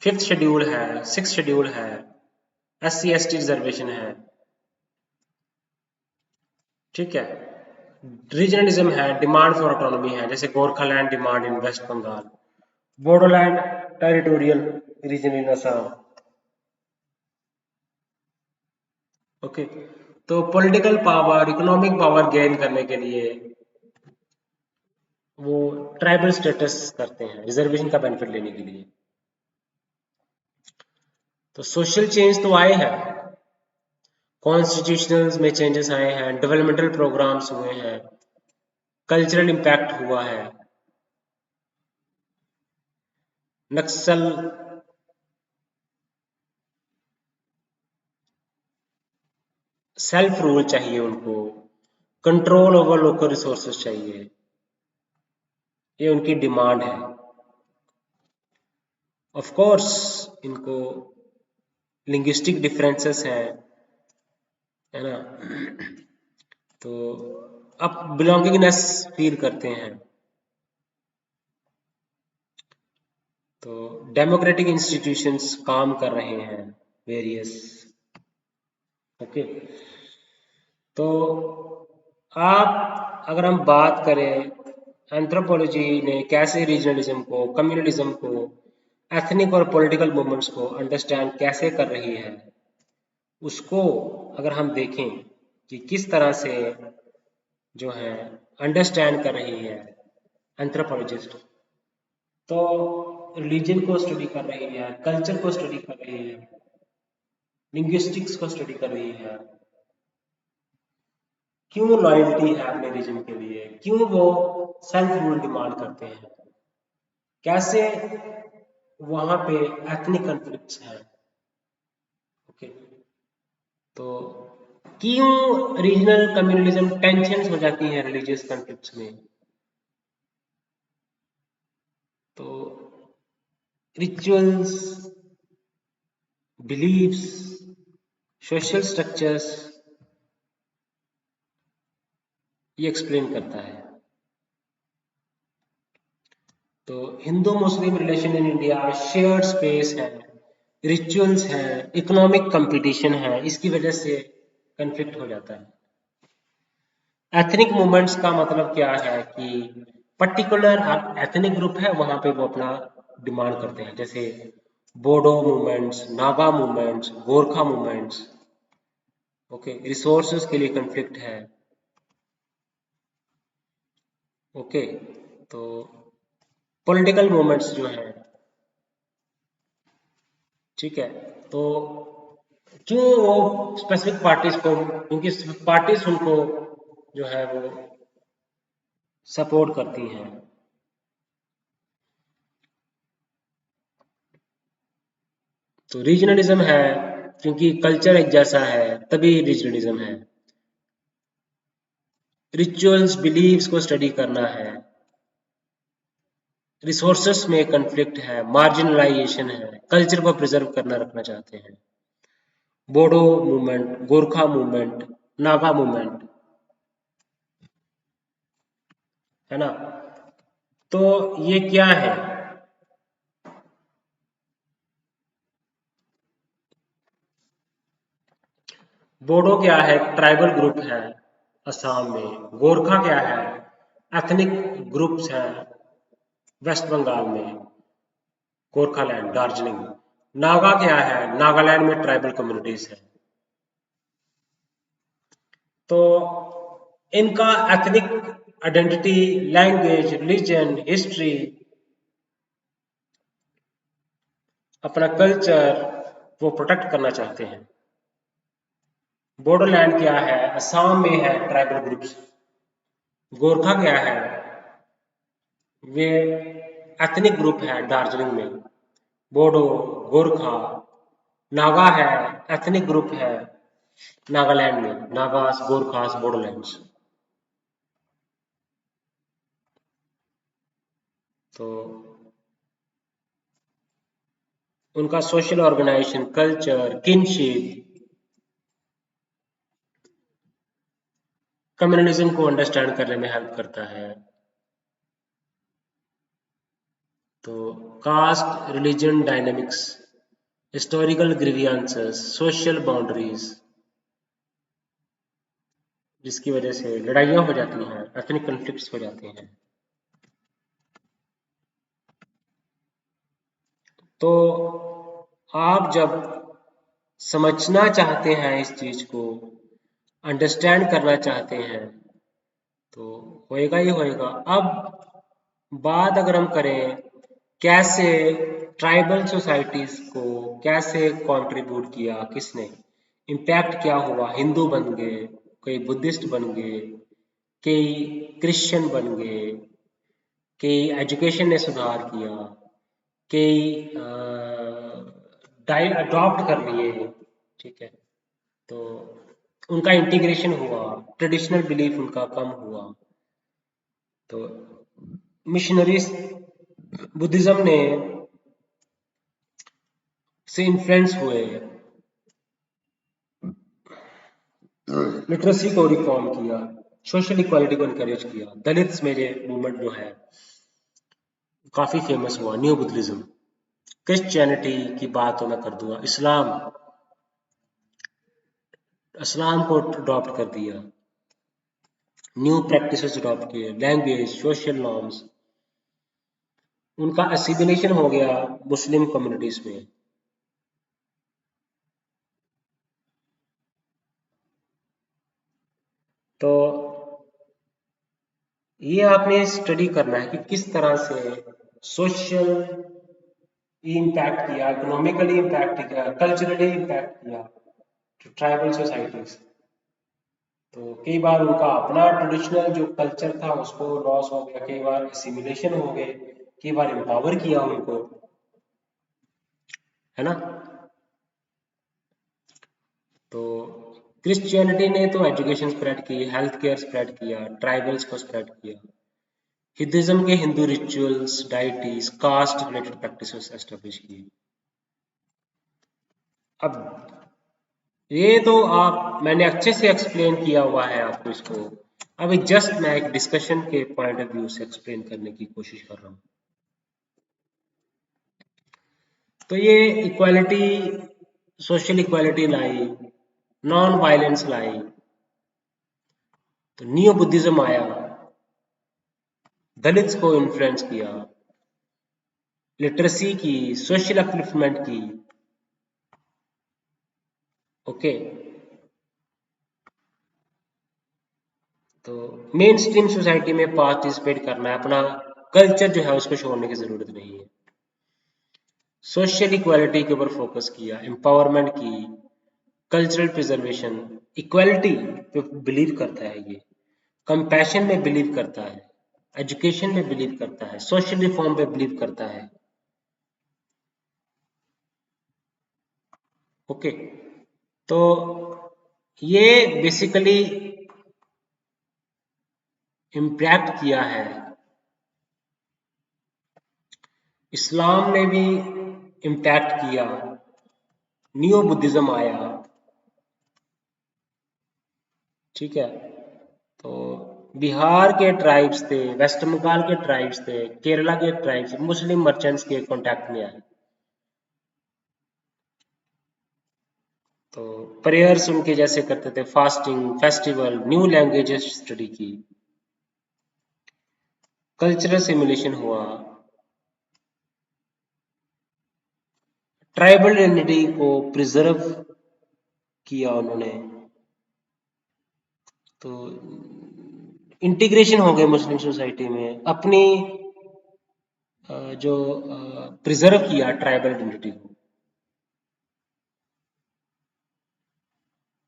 फिफ्थ शेड्यूल है, सिक्स शेड्यूल है, SC ST रिजर्वेशन है, ठीक है। रीजनलिज्म है, डिमांड फॉर ऑटोनॉमी है, जैसे Gorkhaland demand in West Bengal, Bodoland territorial region in Assam. Okay, तो political power, economic power gain करने के लिए वो ट्राइबल स्टेटस करते हैं रिजर्वेशन का बेनिफिट लेने के लिए। तो सोशल चेंज तो आए हैं, कॉन्स्टिट्यूशनल में चेंजेस आए हैं, डेवलपमेंटल प्रोग्राम्स हुए हैं, कल्चरल इम्पैक्ट हुआ है, नक्सल, सेल्फ रूल चाहिए उनको, कंट्रोल ओवर लोकल रिसोर्सेज चाहिए, ये उनकी डिमांड है। ऑफ कोर्स इनको लिंग्विस्टिक डिफरेंसेस हैं, है ना, तो अब बिलोंगिंगनेस फील करते हैं। तो डेमोक्रेटिक इंस्टीट्यूशंस काम कर रहे हैं वेरियस। ओके, तो आप, अगर हम बात करें एंथ्रोपोलॉजी ने कैसे रीजनलिज्म को, कम्युनलिज्म को, एथनिक और पॉलिटिकल मूवमेंट्स को अंडरस्टैंड कैसे कर रही है, उसको अगर हम देखें कि किस तरह से जो है अंडरस्टैंड कर रही है एंथ्रोपोलॉजिस्ट, तो रिलीजन को स्टडी कर रही है, कल्चर को स्टडी कर रही है, लिंग्विस्टिक्स को स्टडी कर रही है, क्यों लॉयल्टी है अपने रीजन के लिए, क्यों वो सेल्फ रूल डिमांड करते हैं, कैसे वहां पे एथनिक कॉन्फ्लिक्ट्स हैं। ओके, तो क्यों रीजनल कम्युनलिज्म टेंशंस हो जाती हैं रिलीजियस कॉन्फ्लिक्ट्स में। तो रिचुअल्स, बिलीव्स, सोशल स्ट्रक्चर्स, ये एक्सप्लेन करता है। तो Hindu Muslim relation in India shared space है, रिचुअल्स है, इकोनॉमिक कंपटीशन है, इसकी वजह से कंफ्लिक्ट हो जाता है। एथनिक मूवमेंट्स का मतलब क्या है कि पर्टिकुलर एथनिक ग्रुप है वहां पे वो अपना डिमांड करते हैं, जैसे Bodo movements, Naga movements, Gorkha movements. Okay, resources के लिए कंफ्लिक्ट है। ओके, तो पॉलिटिकल मूवमेंट्स जो है, ठीक है, तो क्यों वो स्पेसिफिक पार्टीज को, क्योंकि पार्टीज उनको जो है वो सपोर्ट करती हैं। तो रीजनलिज्म है क्योंकि कल्चर एक जैसा है, तभी रीजनलिज्म है। रिचुअल्स, बिलीव्स को स्टडी करना है, रिसोर्सेस में कंफ्लिक्ट है, मार्जिनलाइजेशन है, कल्चर को प्रिजर्व करना रखना चाहते हैं। Bodo movement, Gorkha movement, Naga movement, है ना, तो ये क्या है, बोडो क्या है, ट्राइबल ग्रुप है असम में, गोरखा क्या है, एथनिक ग्रुप्स हैं वेस्ट बंगाल में, गोरखालैंड, दार्जिलिंग। नागा क्या है, नागालैंड में ट्राइबल कम्युनिटीज है। तो इनका ethnic identity, language, religion, history, अपना कल्चर वो प्रोटेक्ट करना चाहते हैं। बोडोलैंड क्या है? असम में है ट्राइबल ग्रुप्स। गोरखा क्या है? वे एथनिक ग्रुप है दार्जिलिंग में। बोडो, गोरखा, नागा है, एथनिक ग्रुप है नागालैंड में, नागास, गोरखास, बोडोलैंड्स। तो उनका social organisation, culture, kinship, communalism को अंडरस्टैंड करने में हेल्प करता है। तो caste religion dynamics, historical grievances, social boundaries, जिसकी वजह से लड़ाइयाँ हो जाती हैं, एथनिक कन्फ्लिक्ट्स हो जाते हैं। तो आप जब समझना चाहते हैं इस चीज को, अंडरस्टैंड करना चाहते हैं, तो होएगा ही होएगा। अब बात अगर हम करें कैसे ट्राइबल सोसाइटीज को कैसे कंट्रीब्यूट किया, किसने इम्पैक्ट क्या हुआ, हिंदू बन गए, कई बुद्धिस्ट बन गए, कई क्रिश्चियन बन गए, कई एजुकेशन ने सुधार किया, कई अडॉप्ट कर लिए, ठीक है, तो उनका इंटीग्रेशन हुआ, ट्रेडिशनल बिलीफ उनका कम हुआ, तो मिशनरीज बुद्धिज्म ने से इन्फ्लुएंस हुए, लिटरेसी को रिफॉर्म किया, सोशल इक्वालिटी को इनकरेज किया, दलित्स में ये मूवमेंट जो है काफी फेमस हुआ, न्यू बुद्धिज्म। क्रिश्चियनिटी की बात तो मैं कर दूंगा, इस्लाम, इस्लाम को अडॉप्ट कर दिया, न्यू प्रैक्टिसेस अडॉप्ट किए, लैंग्वेज, सोशल नॉर्म्स, उनका असिमिलेशन हो गया मुस्लिम कम्युनिटीज में। तो ये आपने स्टडी करना है कि किस तरह से सोशल इम्पैक्ट किया, इकोनॉमिकली इम्पैक्ट किया, कल्चरली इम्पैक्ट किया ट्राइबल सोसाइटीज। तो कई बार उनका अपना ट्रेडिशनल जो कल्चर था उसको लॉस हो गया, कई बार असिमिलेशन हो गए, कई बार एम्पावर किया उनको, है ना। तो क्रिश्चियनिटी ने तो एजुकेशन स्प्रेड की, हेल्थ केयर स्प्रेड किया, ट्राइबल्स को स्प्रेड किया। हिंदुइज्म के Hindu rituals, deities, caste related practices establish किए। अब ये तो आप मैंने अच्छे से एक्सप्लेन किया हुआ है आपको इसको, अभी जस्ट मैं एक डिस्कशन के पॉइंट ऑफ व्यू से एक्सप्लेन करने की कोशिश कर रहा हूँ। तो ये इक्वालिटी, सोशल इक्वालिटी लाई, नॉन वायलेंस लाई, तो न्यू बुद्धिज्म आया, दलित्स को इन्फ्लुएंस किया, लिटरेसी की, सोशल अपलिफ्टमेंट की, ओके। तो मेन स्ट्रीम सोसाइटी में पार्टिसिपेट करना है, अपना कल्चर जो है उसको छोड़ने की जरूरत नहीं है। सोशल इक्वालिटी के ऊपर फोकस किया, एम्पावरमेंट की, कल्चरल प्रिजर्वेशन, इक्वालिटी पे बिलीव करता है ये, कंपैशन में बिलीव करता है, एजुकेशन में बिलीव करता है, सोशल रिफॉर्म पे बिलीव करता है, ओके। तो ये बेसिकली इम्पैक्ट किया है। इस्लाम ने भी इम्पैक्ट किया, न्यू बुद्धिज्म आया, ठीक है। तो बिहार के ट्राइब्स थे, वेस्ट बंगाल के ट्राइब्स थे, केरला के ट्राइब्स मुस्लिम मर्चेंट्स के कांटेक्ट में आए, तो प्रेयर्स उनके जैसे करते थे, fasting, festival, new languages study की, कल्चरल सिमुलेशन हुआ, ट्राइबल आइडेंटिटी को प्रिजर्व किया उन्होंने, तो इंटीग्रेशन हो गए मुस्लिम सोसाइटी में, अपनी जो प्रिजर्व किया ट्राइबल आइडेंटिटी को।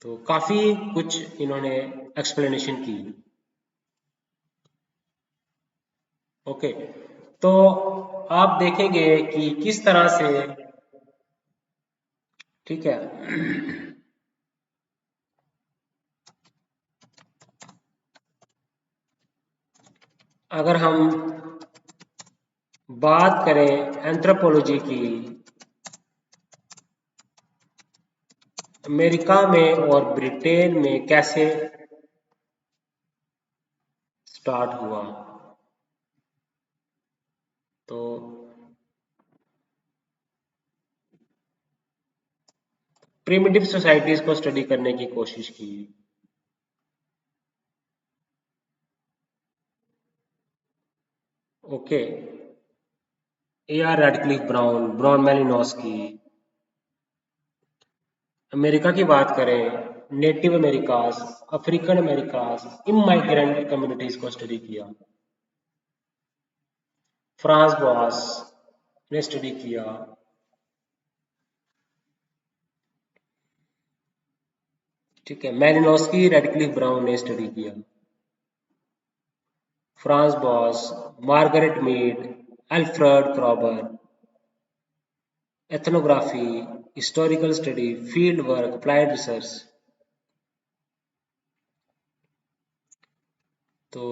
तो काफी कुछ इन्होंने एक्सप्लेनेशन की। ओके, तो आप देखेंगे कि किस तरह से, ठीक है, अगर हम बात करें एंथ्रोपोलॉजी की, अमेरिका में और ब्रिटेन में कैसे स्टार्ट हुआ, तो प्रिमिटिव सोसाइटीज को स्टडी करने की कोशिश की। Okay, A R Radcliffe Brown, Brown Malinowski. America की बात करें, native Americas, African Americas, immigrant communities को स्टडी किया। फ्रांस बॉस ने स्टडी किया। ठीक है, मैलिनोस्की, रेडक्लिफ ब्राउन ने स्टडी किया। Franz Boas, Margaret Mead, Alfred Kroeber, ethnography, historical study, field work, applied research. तो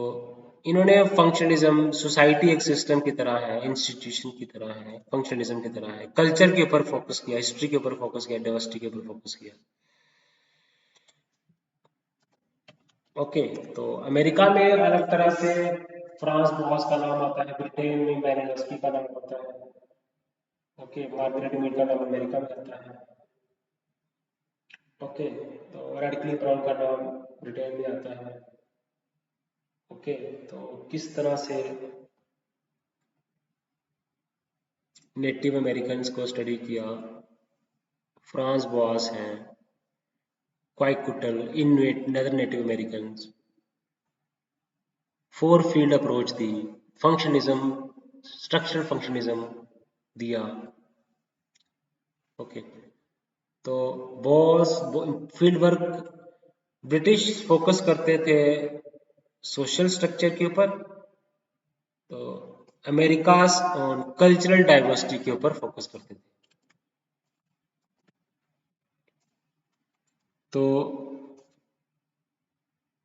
इन्होंने फंक्शनलिज्म, सोसाइटी एक सिस्टम की तरह है, इंस्टीट्यूशन की तरह है, फंक्शनलिज्म की तरह है, कल्चर के ऊपर फोकस किया, हिस्ट्री के ऊपर फोकस किया, डाइवर्सिटी के ऊपर फोकस किया। ओके, तो अमेरिका में अलग तरह से फ्रांस बॉस का नाम आता है, ब्रिटेन में मैलिनोस्की का नाम आता है। ओके, मार्गरेट मीड का नाम अमेरिका में आता है। ओके, तो रेडक्लिफ ब्राउन का नाम ब्रिटेन में आता है। ओके, तो किस तरह से नेटिव अमेरिकन्स को स्टडी किया, फ्रांस बॉस हैं, Kwakiutl, Inuit, other native Americans, four field approach दी, फंक्शनिज्म, स्ट्रक्चरल फंक्शनिज्म दिया। ओके, तो Boas field work, British focus करते थे सोशल स्ट्रक्चर के ऊपर, तो अमेरिकास ऑन कल्चरल डाइवर्सिटी के ऊपर फोकस करते थे। तो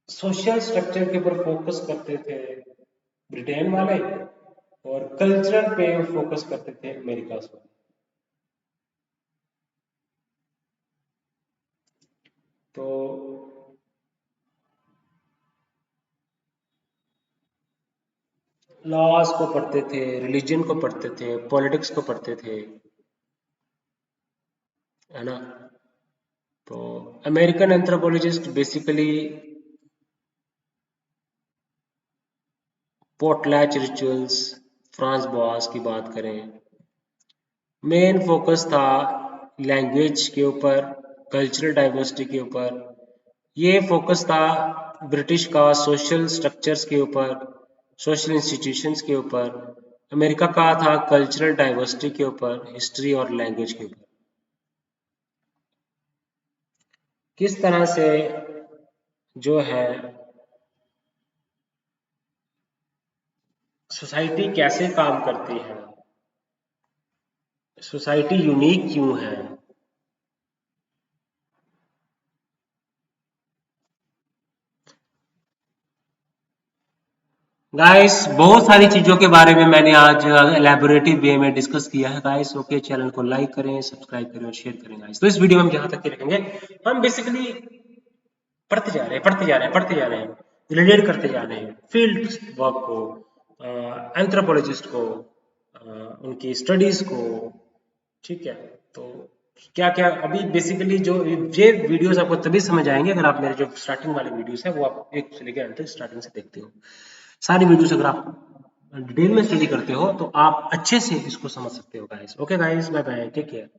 सोशल स्ट्रक्चर के ऊपर फोकस करते थे ब्रिटेन वाले, और कल्चरल पे फोकस करते थे अमेरिका वाले। तो लॉज को पढ़ते थे, रिलीजन को पढ़ते थे, पॉलिटिक्स को पढ़ते थे, है ना। तो American anthropologist basically potlatch rituals, Franz Boas की बात करें, मेन फोकस था लैंग्वेज के ऊपर, कल्चरल डाइवर्सिटी के ऊपर। ये फोकस था ब्रिटिश का सोशल स्ट्रक्चर्स के ऊपर, सोशल इंस्टीट्यूशंस के ऊपर। अमेरिका का था कल्चरल डाइवर्सिटी के ऊपर, हिस्ट्री और लैंग्वेज के ऊपर। किस तरह से जो है सोसाइटी कैसे काम करती है, सोसाइटी यूनिक क्यों है। गाइस, बहुत सारी चीजों के बारे में मैंने आज एलैबोरेटिव वे में डिस्कस किया है गाइस। ओके, चैनल को लाइक करें, सब्सक्राइब करें और शेयर करें गाइस। तो इस वीडियो में हम यहाँ तक ही रखेंगे। हम बेसिकली पढ़ते जा रहे हैं, पढ़ते जा रहे हैं, पढ़ते जा रहे हैं, रिलेट करते जा रहे हैं फील्ड वर्क को, एंथ्रोपोलॉजिस्ट को, उनकी स्टडीज को। ठीक है, तो क्या क्या अभी बेसिकली जो ये वीडियोस आपको तभी समझ आएंगे अगर आप मेरे जो स्टार्टिंग वाले वीडियोस है वो आप एक से लेकर अंत तक स्टार्टिंग से देखते हो। सारी वीडियोस अगर आप डिटेल में स्टडी करते हो तो आप अच्छे से इसको समझ सकते हो guys. Okay guys, bye bye, take care.